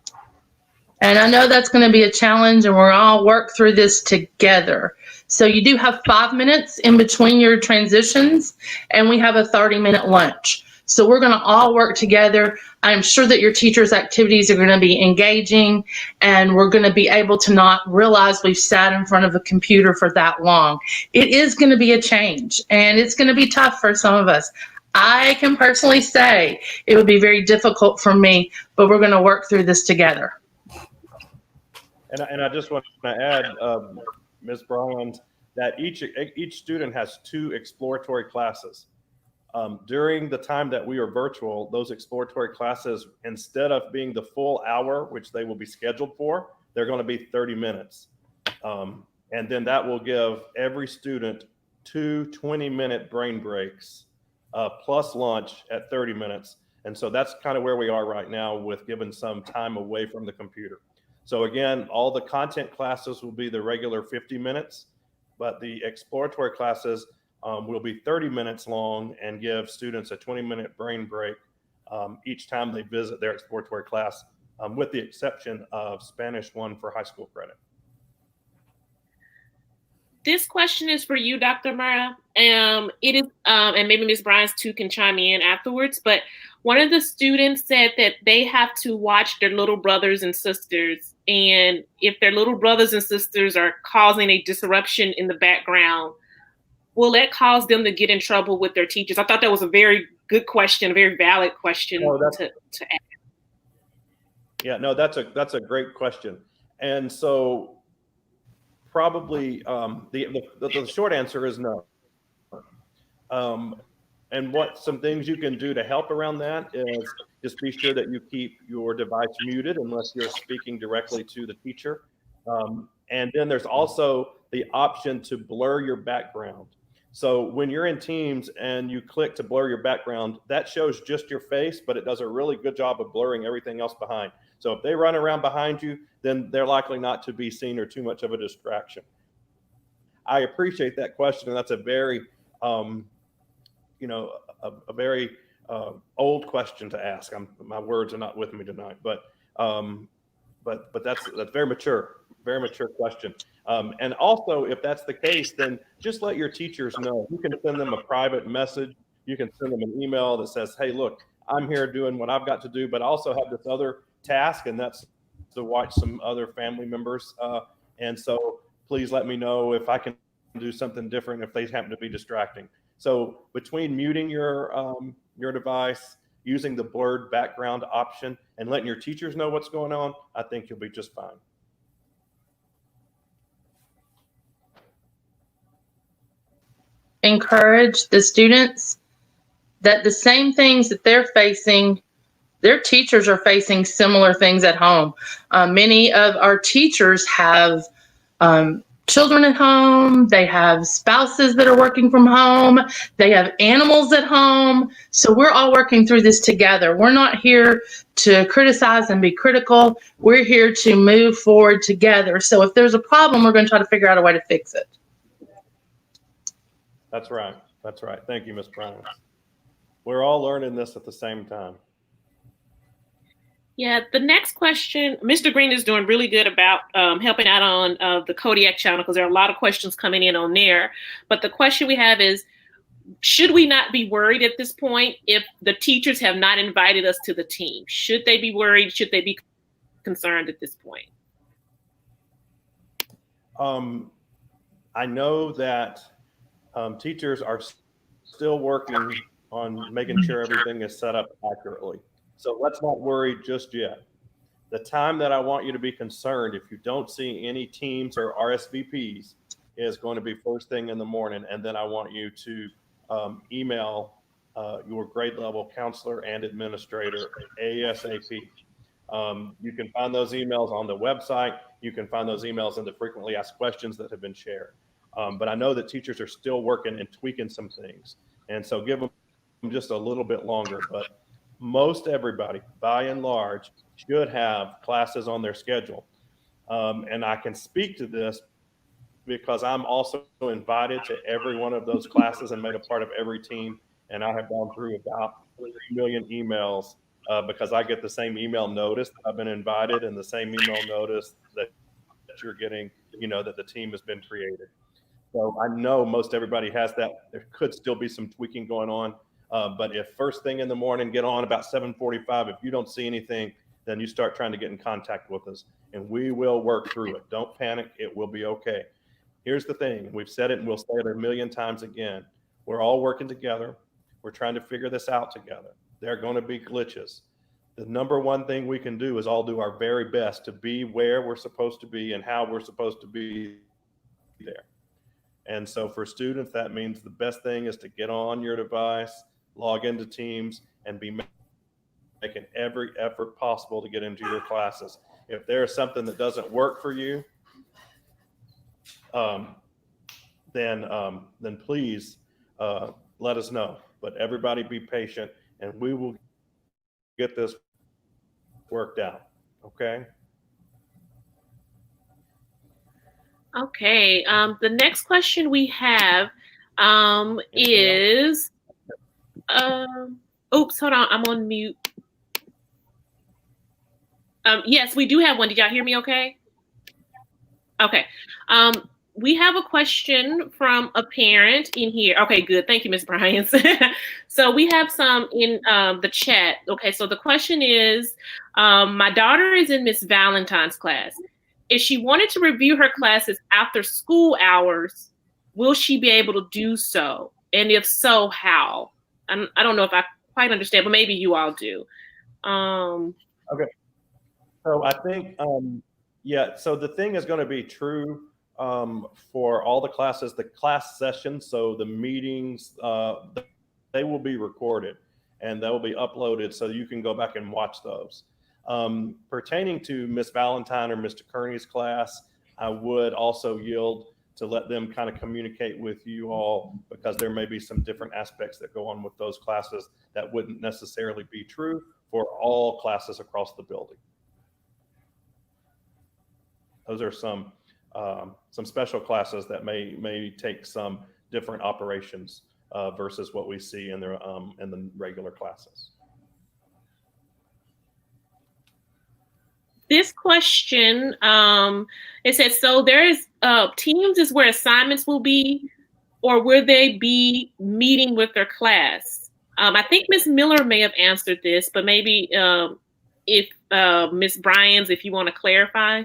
And I know that's going to be a challenge, and we're all work through this together. So you do have 5 minutes in between your transitions, and we have a 30-minute lunch. So we're going to all work together. I'm sure that your teachers' activities are going to be engaging, and we're going to be able to not realize we've sat in front of a computer for that long. It is going to be a change, and it's going to be tough for some of us. I can personally say it would be very difficult for me, but we're going to work through this together. And I just want to add, Ms. Bryan, that each student has 2 exploratory classes. During the time that we are virtual, those exploratory classes, instead of being the full hour, which they will be scheduled for, they're going to be 30 minutes. And then that will give every student 2 20-minute brain breaks plus lunch at 30 minutes. And so that's kind of where we are right now with giving some time away from the computer. So again, all the content classes will be the regular 50 minutes, but the exploratory classes will be 30 minutes long and give students a 20-minute brain break each time they visit their exploratory class, with the exception of Spanish 1 for high school credit. This question is for you, Dr. Mara. It is, and maybe Ms. Bryan too can chime in afterwards, but one of the students said that they have to watch their little brothers and sisters, and if their little brothers and sisters are causing a disruption in the background, will that cause them to get in trouble with their teachers? I thought that was a very good question, a very valid question to ask. Yeah, no, that's a great question. And so probably the short answer is no. And what some things you can do to help around that is just be sure that you keep your device muted unless you're speaking directly to the teacher. And then there's also the option to blur your background. So when you're in Teams and you click to blur your background, that shows just your face, but it does a really good job of blurring everything else behind. So if they run around behind you, then they're likely not to be seen or too much of a distraction. I appreciate that question, and that's a very a very old question to ask. My words are not with me tonight, but that's very mature question. And also, if that's the case, then just let your teachers know. You can send them a private message. You can send them an email that says, "Hey, look, I'm here doing what I've got to do, but I also have this other task, and that's to watch some other family members. And so please let me know if I can do something different if they happen to be distracting." So between muting your device, using the blurred background option, and letting your teachers know what's going on, I think you'll be just fine. Encourage the students that the same things that they're facing, their teachers are facing similar things at home. Many of our teachers have children at home. They have spouses that are working from home. They have animals at home. So we're all working through this together. We're not here to criticize and be critical. We're here to move forward together. So if there's a problem, we're going to try to figure out a way to fix it. That's right. That's right. Thank you, Ms. Brown. We're all learning this at the same time. Yeah, the next question, Mr. Green is doing really good about helping out on the Kodiak channel, because there are a lot of questions coming in on there. But the question we have is, should we not be worried at this point if the teachers have not invited us to the team? Should they be worried? Should they be concerned at this point? I know that teachers are still working on making sure everything is set up accurately. So let's not worry just yet. The time that I want you to be concerned, if you don't see any teams or RSVPs, is going to be first thing in the morning. And then I want you to email your grade level counselor and administrator ASAP. You can find those emails on the website. You can find those emails in the frequently asked questions that have been shared. But I know that teachers are still working and tweaking some things. And so give them just a little bit longer. But most everybody, by and large, should have classes on their schedule. And I can speak to this because I'm also invited to every one of those classes and made a part of every team. And I have gone through about 3 million emails because I get the same email notice that I've been invited and the same email notice that you're getting, that the team has been created. So I know most everybody has that. There could still be some tweaking going on. But if first thing in the morning, get on about 7:45, if you don't see anything, then you start trying to get in contact with us and we will work through it. Don't panic. It will be okay. Here's the thing. We've said it and we'll say it a million times again. We're all working together. We're trying to figure this out together. There are going to be glitches. The number one thing we can do is all do our very best to be where we're supposed to be and how we're supposed to be there. And so for students, that means the best thing is to get on your device, log into Teams, and be making every effort possible to get into your classes. If there is something that doesn't work for you, then please let us know. But everybody be patient, and we will get this worked out. Okay? Okay. The next question we have is, oops, hold on. I'm on mute. Yes, we do have one. Did y'all hear me okay? Okay. We have a question from a parent in here. Okay, good. Thank you, Ms. Bryant. So we have some in the chat. Okay, so the question is, my daughter is in Miss Valentine's class. If she wanted to review her classes after school hours, will she be able to do so? And if so, how? I don't know if I quite understand, but maybe you all do. Okay. So I think, yeah, so the thing is going to be true for all the classes, the class sessions. So the meetings, they will be recorded and they'll be uploaded so you can go back and watch those. Pertaining to Miss Valentine or Mr. Kearney's class, I would also yield to let them kind of communicate with you all, because there may be some different aspects that go on with those classes that wouldn't necessarily be true for all classes across the building. Those are some special classes that may take some different operations versus what we see in the regular classes. This question, it says, so there is teams is where assignments will be, or will they be meeting with their class? I think Ms. Miller may have answered this, but maybe if Ms. Bryans, if you want to clarify.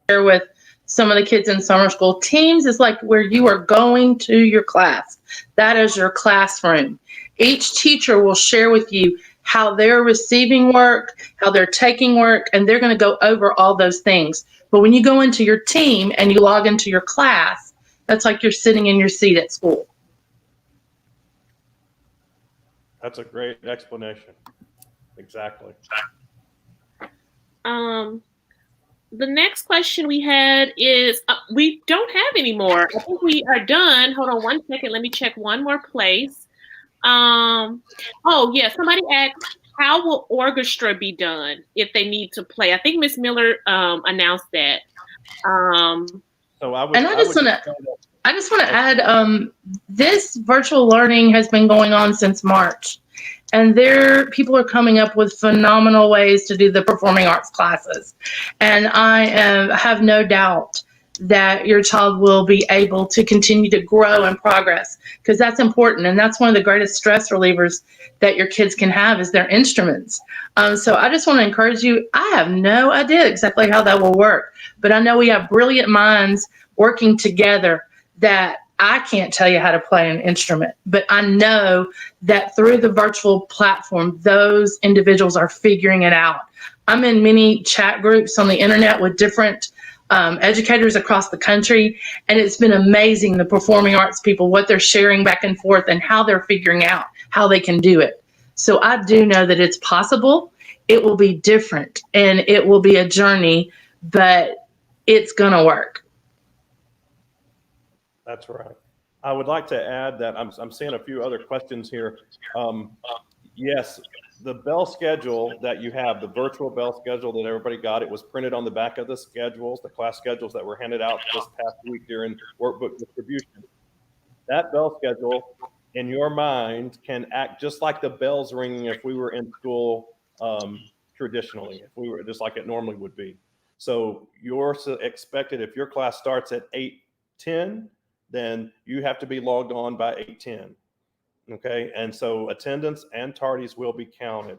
With some of the kids in summer school, teams is like where you are going to your class. That is your classroom. Each teacher will share with you how they're receiving work, how they're taking work, and they're going to go over all those things. But when you go into your team and you log into your class, that's like you're sitting in your seat at school. That's a great explanation. Exactly. The next question we had is, we don't have any more. I think we are done. Hold on one second. Let me check one more place. Oh, yeah. Somebody asked, how will orchestra be done if they need to play? I think Ms. Miller announced that. So I just want to add, this virtual learning has been going on since March. And people are coming up with phenomenal ways to do the performing arts classes. And I have no doubt that your child will be able to continue to grow and progress, because that's important. And that's one of the greatest stress relievers that your kids can have is their instruments. So I just want to encourage you. I have no idea exactly how that will work, but I know we have brilliant minds working together that I can't tell you how to play an instrument, but I know that through the virtual platform, those individuals are figuring it out. I'm in many chat groups on the internet with different educators across the country, and it's been amazing, the performing arts people, what they're sharing back and forth and how they're figuring out how they can do it. So I do know that it's possible. It will be different and it will be a journey, but it's going to work. That's right. I would like to add that I'm seeing a few other questions here. Yes, the bell schedule that you have, the virtual bell schedule that everybody got, it was printed on the back of the schedules, the class schedules that were handed out this past week during workbook distribution. That bell schedule in your mind can act just like the bells ringing if we were in school traditionally, if we were just like it normally would be. So you're expected, if your class starts at 8:10, then you have to be logged on by 8:10. Okay, and so attendance and tardies will be counted.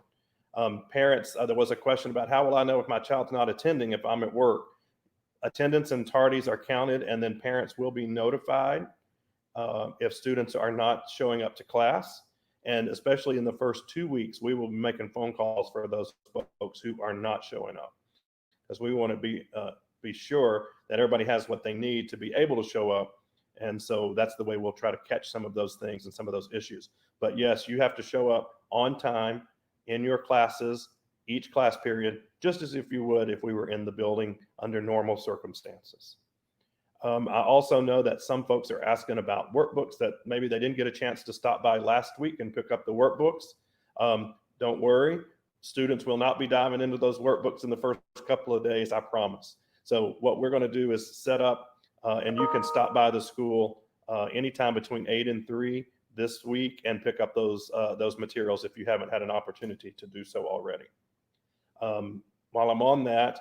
Parents, there was a question about how will I know if my child's not attending if I'm at work? Attendance and tardies are counted, and then parents will be notified if students are not showing up to class. And especially in the first 2 weeks, we will be making phone calls for those folks who are not showing up, because we want to be sure that everybody has what they need to be able to show up. And so that's the way we'll try to catch some of those things and some of those issues. But yes, you have to show up on time in your classes, each class period, just as if you would if we were in the building under normal circumstances. I also know that some folks are asking about workbooks that maybe they didn't get a chance to stop by last week and pick up the workbooks. Don't worry, students will not be diving into those workbooks in the first couple of days, I promise. So what we're going to do is set up and you can stop by the school anytime between 8 and 3 this week and pick up those materials if you haven't had an opportunity to do so already. While I'm on that,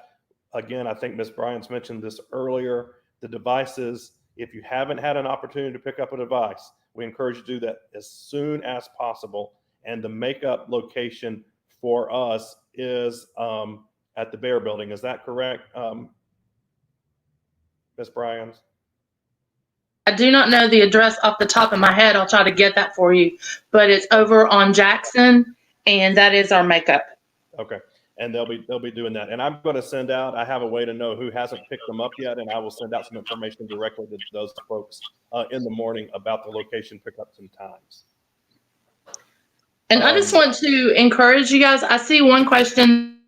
again, I think Ms. Bryans mentioned this earlier, the devices, if you haven't had an opportunity to pick up a device, we encourage you to do that as soon as possible. And the makeup location for us is at the Bear Building. Is that correct? Ms. Bryans? I do not know the address off the top of my head. I'll try to get that for you, but it's over on Jackson, and that is our makeup. Okay. And they'll be doing that. And I'm going to send out, I have a way to know who hasn't picked them up yet, and I will send out some information directly to those folks in the morning about the location pickups and times. And I just want to encourage you guys. I see one question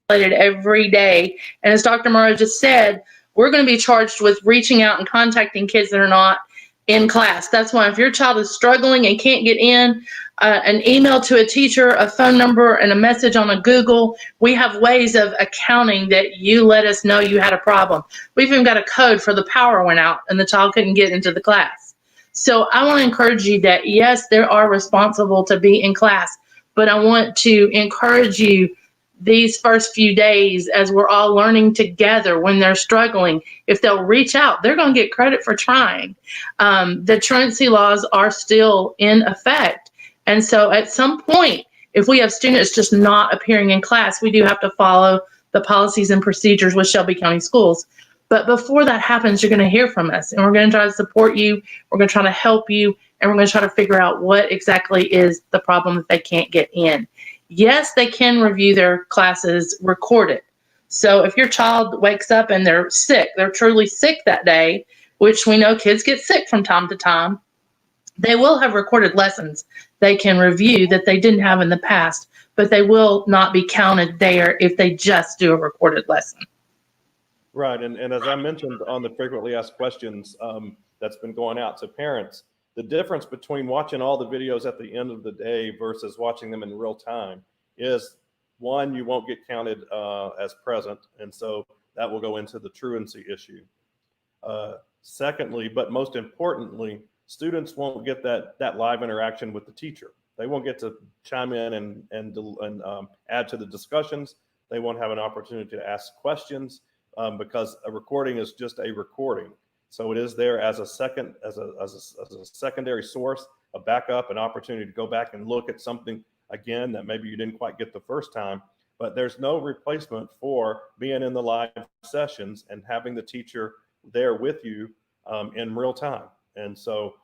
every day. And as Dr. Murrow just said, we're going to be charged with reaching out and contacting kids that are not in class. That's why if your child is struggling and can't get in, an email to a teacher, a phone number, and a message on a Google, we have ways of accounting that you let us know you had a problem. We've even got a code for the power went out and the child couldn't get into the class. So I want to encourage you that, yes, they are responsible to be in class, but I want to encourage you these first few days as we're all learning together when they're struggling. If they'll reach out, they're going to get credit for trying. The truancy laws are still in effect. And so at some point, if we have students just not appearing in class, we do have to follow the policies and procedures with Shelby County Schools. But before that happens, you're going to hear from us, and we're going to try to support you. We're going to try to help you, and we're going to try to figure out what exactly is the problem that they can't get in. Yes, they can review their classes recorded. So if your child wakes up and they're sick, they're truly sick that day, which we know kids get sick from time to time, they will have recorded lessons they can review that they didn't have in the past, but they will not be counted there if they just do a recorded lesson. Right. And as I mentioned on the frequently asked questions that's been going out to parents, the difference between watching all the videos at the end of the day versus watching them in real time is, one, you won't get counted as present. And so that will go into the truancy issue. Secondly, but most importantly, students won't get that live interaction with the teacher. They won't get to chime in and add to the discussions. They won't have an opportunity to ask questions because a recording is just a recording. So it is there as a secondary source, a backup, an opportunity to go back and look at something again that maybe you didn't quite get the first time. But there's no replacement for being in the live sessions and having the teacher there with you in real time. And so,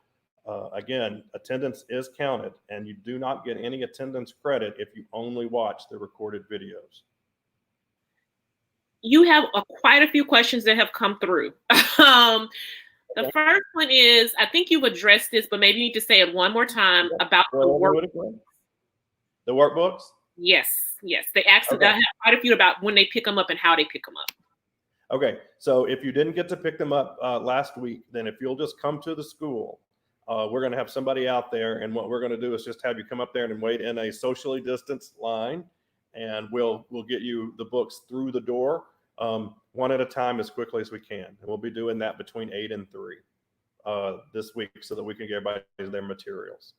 again, attendance is counted, and you do not get any attendance credit if you only watch the recorded videos. You have quite a few questions that have come through. The first one is, I think you've addressed this, but maybe you need to say it one more time about the workbooks. The workbooks? Yes. They asked I have quite a few about when they pick them up and how they pick them up. Okay, so if you didn't get to pick them up last week, then if you'll just come to the school, we're going to have somebody out there, and what we're going to do is just have you come up there and wait in a socially distanced line, and we'll get you the books through the door, one at a time as quickly as we can. And we'll be doing that between 8 and 3 this week so that we can get everybody their materials.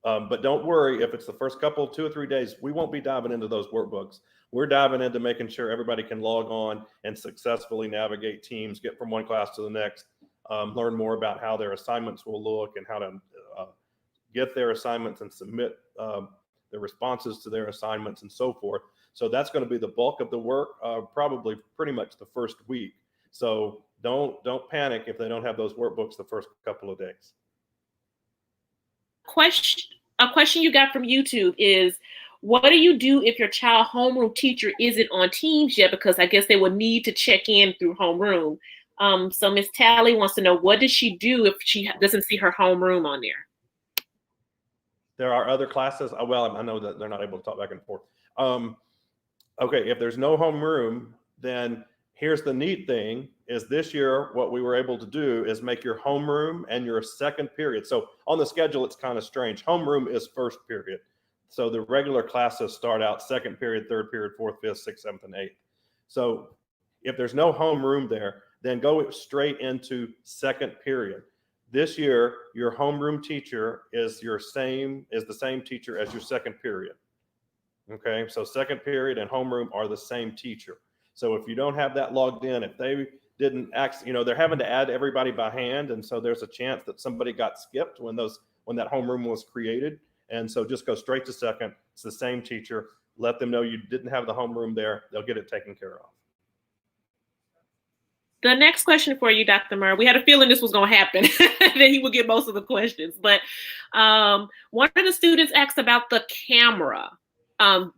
But don't worry, if it's the first couple, 2 or 3 days, we won't be diving into those workbooks. We're diving into making sure everybody can log on and successfully navigate Teams, get from one class to the next, learn more about how their assignments will look and how to get their assignments and submit the responses to their assignments and so forth. So that's going to be the bulk of the work, probably pretty much the first week. So don't panic if they don't have those workbooks the first couple of days. A question you got from YouTube is, what do you do if your child homeroom teacher isn't on Teams yet? Because I guess they would need to check in through homeroom. So Miss Tally wants to know, what does she do if she doesn't see her homeroom on there? There are other classes. Well, I know that they're not able to talk back and forth. Okay, if there's no homeroom, then here's the neat thing is this year, what we were able to do is make your homeroom and your second period. So on the schedule, it's kind of strange. Homeroom is first period. So the regular classes start out second period, third period, fourth, fifth, sixth, seventh, and eighth. So if there's no homeroom there, then go straight into second period. This year, your homeroom teacher is the same teacher as your second period. Okay, so second period and homeroom are the same teacher. So if you don't have that logged in, if they didn't they're having to add everybody by hand, and so there's a chance that somebody got skipped when that homeroom was created. And so just go straight to second. It's the same teacher. Let them know you didn't have the homeroom there. They'll get it taken care of. The next question for you, Dr. Murray, we had a feeling this was going to happen, that he would get most of the questions. But one of the students asked about the camera.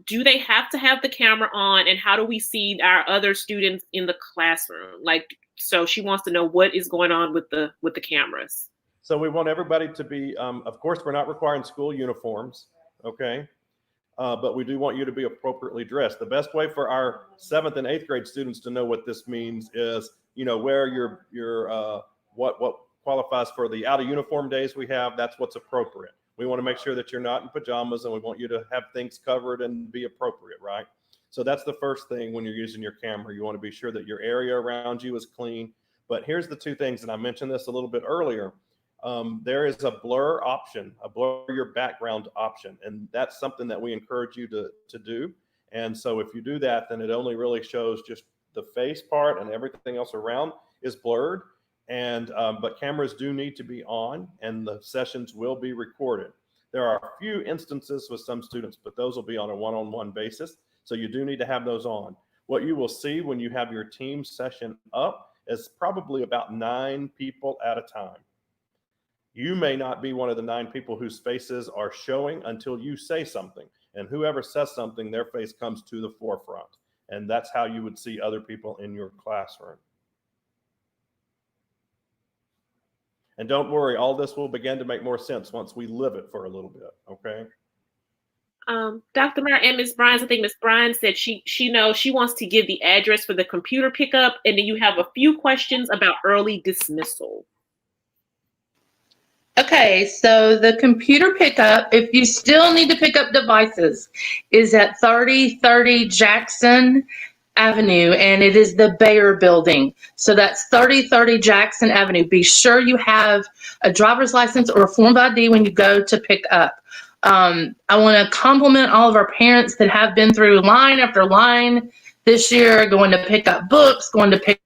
Do they have to have the camera on, and how do we see our other students in the classroom? So she wants to know what is going on with the cameras. So we want everybody to be, of course, we're not requiring school uniforms, okay? But we do want you to be appropriately dressed. The best way for our 7th and 8th grade students to know what this means is, wear your what qualifies for the out of uniform days we have. That's what's appropriate. We want to make sure that you're not in pajamas, and we want you to have things covered and be appropriate, right? So that's the first thing when you're using your camera. You want to be sure that your area around you is clean. But here's the two things, and I mentioned this a little bit earlier. There is a blur option, a blur your background option, and that's something that we encourage you to do. And so if you do that, then it only really shows just the face part, and everything else around is blurred. And but cameras do need to be on, and the sessions will be recorded. There are a few instances with some students, but those will be on a one-on-one basis. So you do need to have those on. What you will see when you have your team session up is probably about 9 people at a time. You may not be one of the 9 people whose faces are showing until you say something. And whoever says something, their face comes to the forefront. And that's how you would see other people in your classroom. And don't worry, all this will begin to make more sense once we live it for a little bit, okay? Dr. Murray and Ms. Bryan, I think Ms. Bryan said she knows she wants to give the address for the computer pickup, and then you have a few questions about early dismissal. Okay, so the computer pickup, if you still need to pick up devices, is at 3030 Jackson Avenue, and it is the Bayer building. So that's 3030 Jackson Avenue. Be sure you have a driver's license or a form of ID when you go to pick up. I want to compliment all of our parents that have been through line after line this year, going to pick up books, going to pick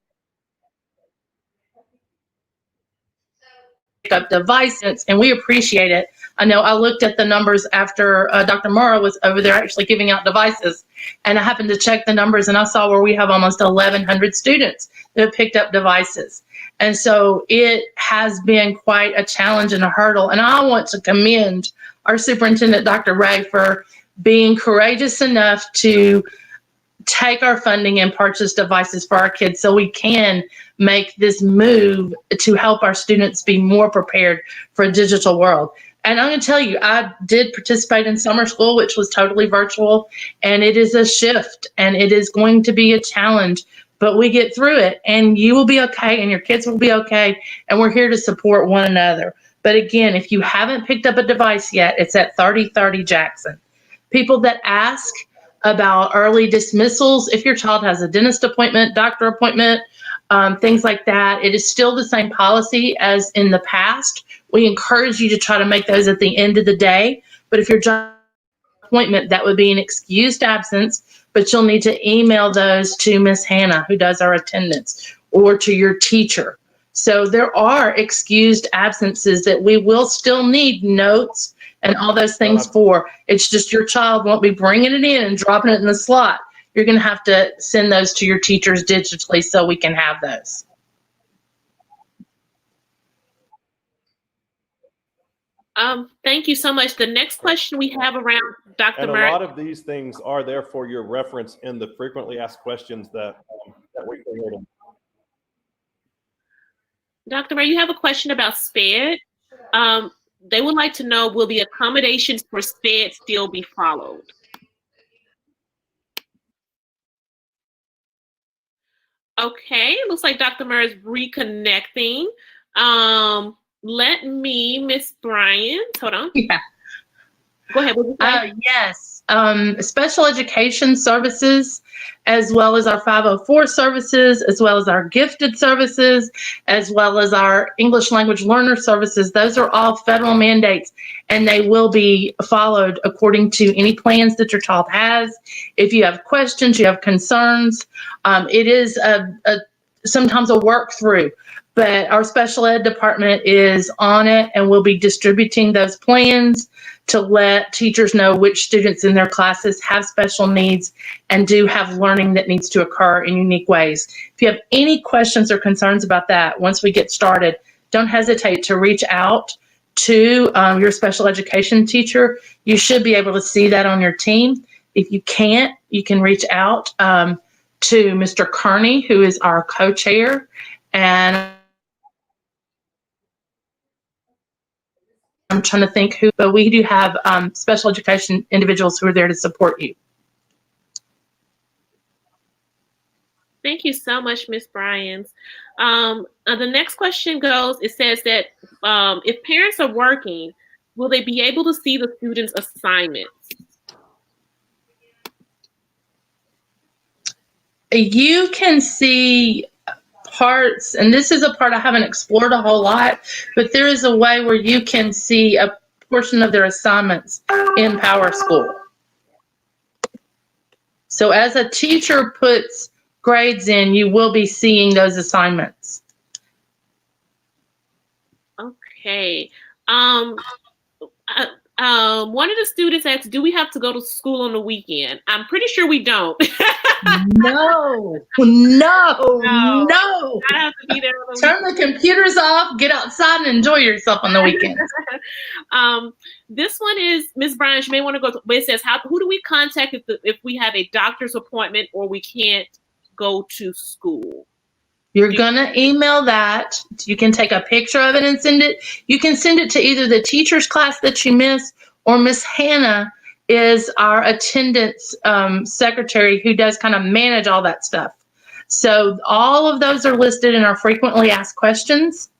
up devices, and we appreciate it. I know I looked at the numbers after Dr. Mara was over there actually giving out devices, and I happened to check the numbers, and I saw where we have almost 1,100 students that have picked up devices. And so it has been quite a challenge and a hurdle, and I want to commend our superintendent, Dr. Ray, for being courageous enough to take our funding and purchase devices for our kids so we can make this move to help our students be more prepared for a digital world. And I'm going to tell you, I did participate in summer school, which was totally virtual, and it is a shift, and it is going to be a challenge, but we get through it, and you will be okay, and your kids will be okay, and we're here to support one another. But again, if you haven't picked up a device yet, it's at 3030 Jackson. People that ask about early dismissals, if your child has a dentist appointment, doctor appointment, things like that, it is still the same policy as in the past. We encourage you to try to make those at the end of the day. But if your child has an appointment, that would be an excused absence, but you'll need to email those to Miss Hannah, who does our attendance, or to your teacher. So there are excused absences that we will still need notes and all those things for. It's just your child won't be bringing it in and dropping it in the slot. You're going to have to send those to your teachers digitally so we can have those. Thank you so much. The next question we have around Dr. And Murray. a lot of these things are there for your reference in the frequently asked questions that we created. Dr. Murray, you have a question about SPED. They would like to know, will the accommodations for SPED still be followed? Okay, looks like Dr. Murray is reconnecting. Let me, Miss Bryan, hold on. Yeah. Go ahead. What did you say? Yes. Special education services, as well as our 504 services, as well as our gifted services, as well as our English language learner services. Those are all federal mandates, and they will be followed according to any plans that your child has. If you have questions, you have concerns, it is sometimes a work through. but our special ed department is on it, and we'll be distributing those plans to let teachers know which students in their classes have special needs and do have learning that needs to occur in unique ways. If you have any questions or concerns about that, once we get started, don't hesitate to reach out to your special education teacher. You should be able to see that on your team. If you can't, you can reach out to Mr. Kearney, who is our co-chair, and I'm trying to think who, but we do have special education individuals who are there to support you. Thank you so much, Ms. Bryans. The next question goes, it says that if parents are working, will they be able to see the students' assignments? You can see parts, and this is a part I haven't explored a whole lot, but there is a way where you can see a portion of their assignments in PowerSchool. So as a teacher puts grades in, you will be seeing those assignments. Okay. One of the students asked, do we have to go to school on the weekend? I'm pretty sure we don't. No. I have to be there on the Turn the computers off, get outside and enjoy yourself on the weekends. This one is, Ms. Bryans, you may want to go, but it says, who do we contact if we have a doctor's appointment or we can't go to school? You're going to email that. You can take a picture of it and send it. You can send it to either the teacher's class that you miss, or Miss Hannah is our attendance secretary who does kind of manage all that stuff. So all of those are listed in our frequently asked questions.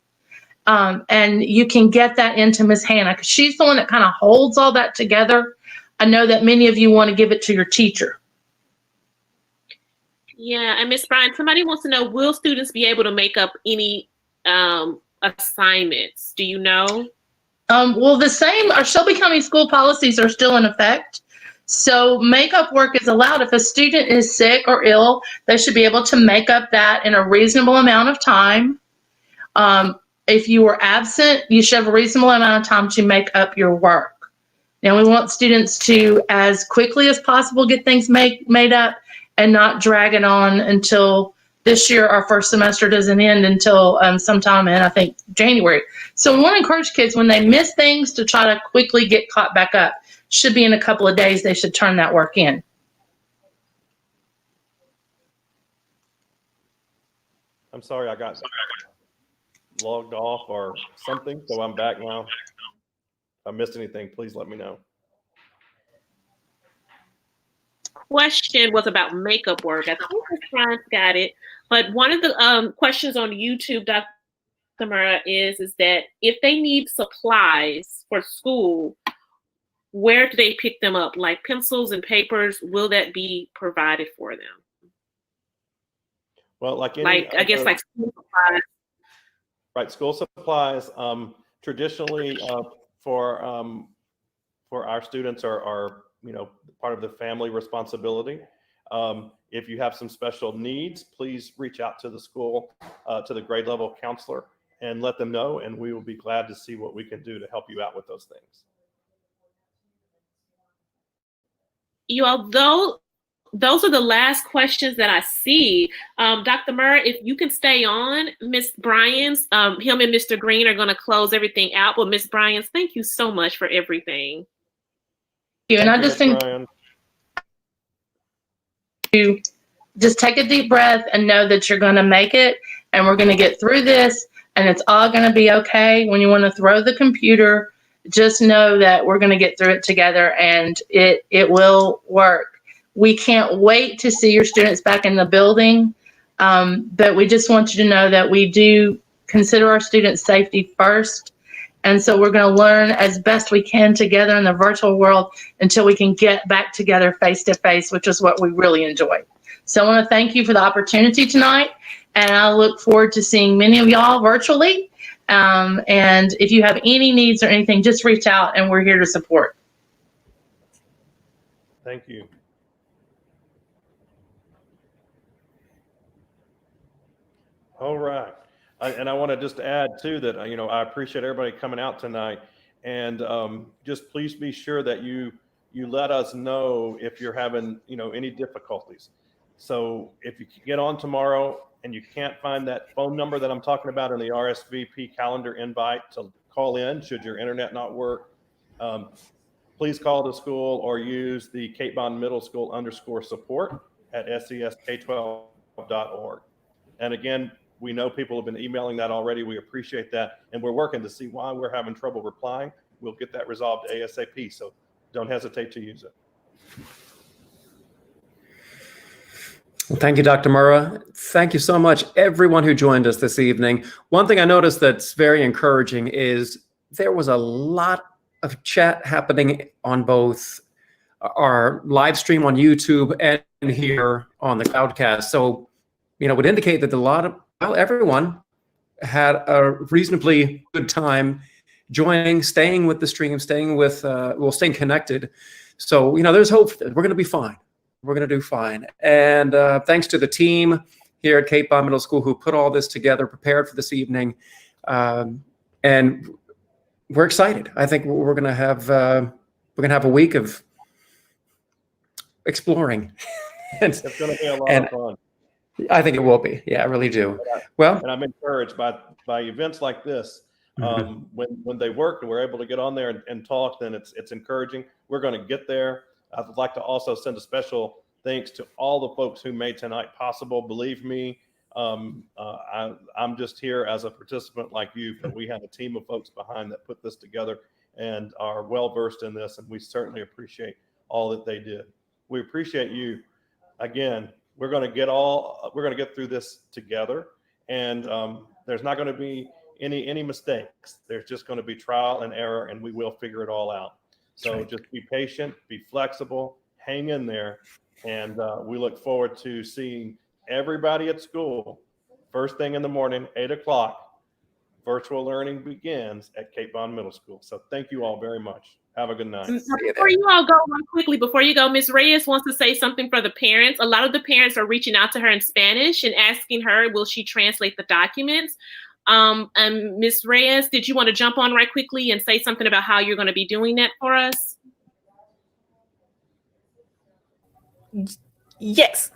And you can get that into Miss Hannah because she's the one that kind of holds all that together. I know that many of you want to give it to your teacher. Yeah, and Ms. Bryan, somebody wants to know, will students be able to make up any assignments? Do you know? Well, the same, our Shelby County school policies are still in effect. So makeup work is allowed. If a student is sick or ill, they should be able to make up that in a reasonable amount of time. If you were absent, you should have a reasonable amount of time to make up your work. Now, we want students to, as quickly as possible, get things made up and not drag it on until this year. Our first semester doesn't end until sometime in, I think, January. So we want to encourage kids when they miss things to try to quickly get caught back up. Should be in a couple of days, they should turn that work in. I'm sorry, I got logged off or something, so I'm back now. If I missed anything, please let me know. Question was about makeup work. I think Ms. Bryan's got it, but one of the questions on YouTube, Dr. Murrah, is that if they need supplies for school, where do they pick them up? Like pencils and papers, will that be provided for them? Well, like any like I guess like school supplies. Right, school supplies. Traditionally, for our students are part of the family responsibility. If you have some special needs, please reach out to the school, to the grade level counselor, and let them know, and we will be glad to see what we can do to help you out with those things. You all, those are the last questions that I see. Dr. Murrah, if you can stay on, Ms. Bryans, him and Mr. Green are going to close everything out. But Ms. Bryans, thank you so much for everything. And I just think you just take a deep breath and know that you're going to make it, and we're going to get through this, and it's all going to be okay. When you want to throw the computer, just know that we're going to get through it together, and it will work. We can't wait to see your students back in the building, but we just want you to know that we do consider our students' safety first. And so we're going to learn as best we can together in the virtual world until we can get back together face to face, which is what we really enjoy. So I want to thank you for the opportunity tonight, and I look forward to seeing many of y'all virtually. And if you have any needs or anything, just reach out, and we're here to support. Thank you. All right. I want to just add too that, I appreciate everybody coming out tonight, and just please be sure that you let us know if you're having, any difficulties. So if you get on tomorrow and you can't find that phone number that I'm talking about in the RSVP calendar invite to call in, should your internet not work, please call the school or use the Cape Bond Middle School _support at sesk12.org. And again, we know people have been emailing that already. We appreciate that. And we're working to see why we're having trouble replying. We'll get that resolved ASAP. So don't hesitate to use it. Well, thank you, Dr. Murrah. Thank you so much, everyone who joined us this evening. One thing I noticed that's very encouraging is there was a lot of chat happening on both our live stream on YouTube and here on the Cloudcast. So, would indicate that everyone had a reasonably good time joining, staying with the stream, staying connected. So, there's hope that we're going to be fine. We're going to do fine. And thanks to the team here at Cape Bond Middle School who put all this together, prepared for this evening. And we're excited. I think we're going to have a week of exploring. It's going to be a lot of fun. I think it will be. Yeah, I really do. And I'm encouraged by events like this. When they work and we're able to get on there and talk, then it's encouraging. We're going to get there. I'd like to also send a special thanks to all the folks who made tonight possible. Believe me, I'm just here as a participant like you, but we have a team of folks behind that put this together and are well versed in this, and we certainly appreciate all that they did. We appreciate you. Again, we're going to get through this together, and there's not going to be any mistakes. There's just going to be trial and error, and we will figure it all out. So just be patient, be flexible, hang in there, and we look forward to seeing everybody at school first thing in the morning, 8 o'clock. Virtual learning begins at Cape Bond Middle School. So thank you all very much. Have a good night. Before you all go, real quickly, before you go, Ms. Reyes wants to say something for the parents. A lot of the parents are reaching out to her in Spanish and asking her, will she translate the documents? And Ms. Reyes, did you want to jump on right quickly and say something about how you're going to be doing that for us? Yes.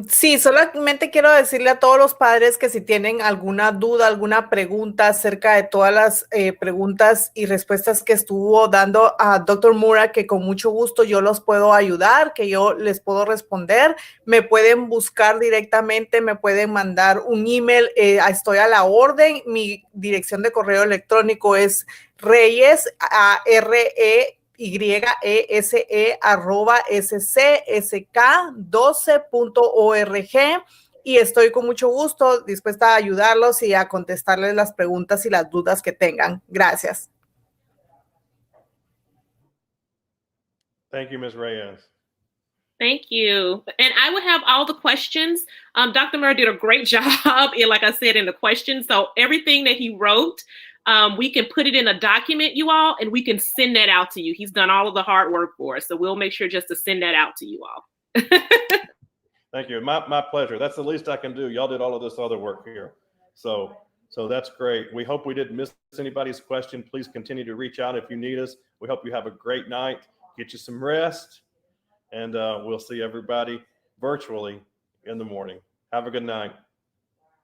Sí, solamente quiero decirle a todos los padres que si tienen alguna duda, alguna pregunta acerca de todas las preguntas y respuestas que estuvo dando a Dr. Murrah, que con mucho gusto yo los puedo ayudar, que yo les puedo responder, me pueden buscar directamente, me pueden mandar un email, estoy a la orden. Mi dirección de correo electrónico es reyes@scsk12.org y estoy con mucho gusto dispuesta a ayudarlos y a contestarles las preguntas y las dudas que tengan. Gracias. Thank you, Ms. Reyes. Thank you. And I would have all the questions. Dr. Murrah did a great job, like I said, in the questions. So everything that he wrote, we can put it in a document, you all, and we can send that out to you. He's done all of the hard work for us. So we'll make sure just to send that out to you all. Thank you. My pleasure. That's the least I can do. Y'all did all of this other work here. So that's great. We hope we didn't miss anybody's question. Please continue to reach out if you need us. We hope you have a great night. Get you some rest. And we'll see everybody virtually in the morning. Have a good night.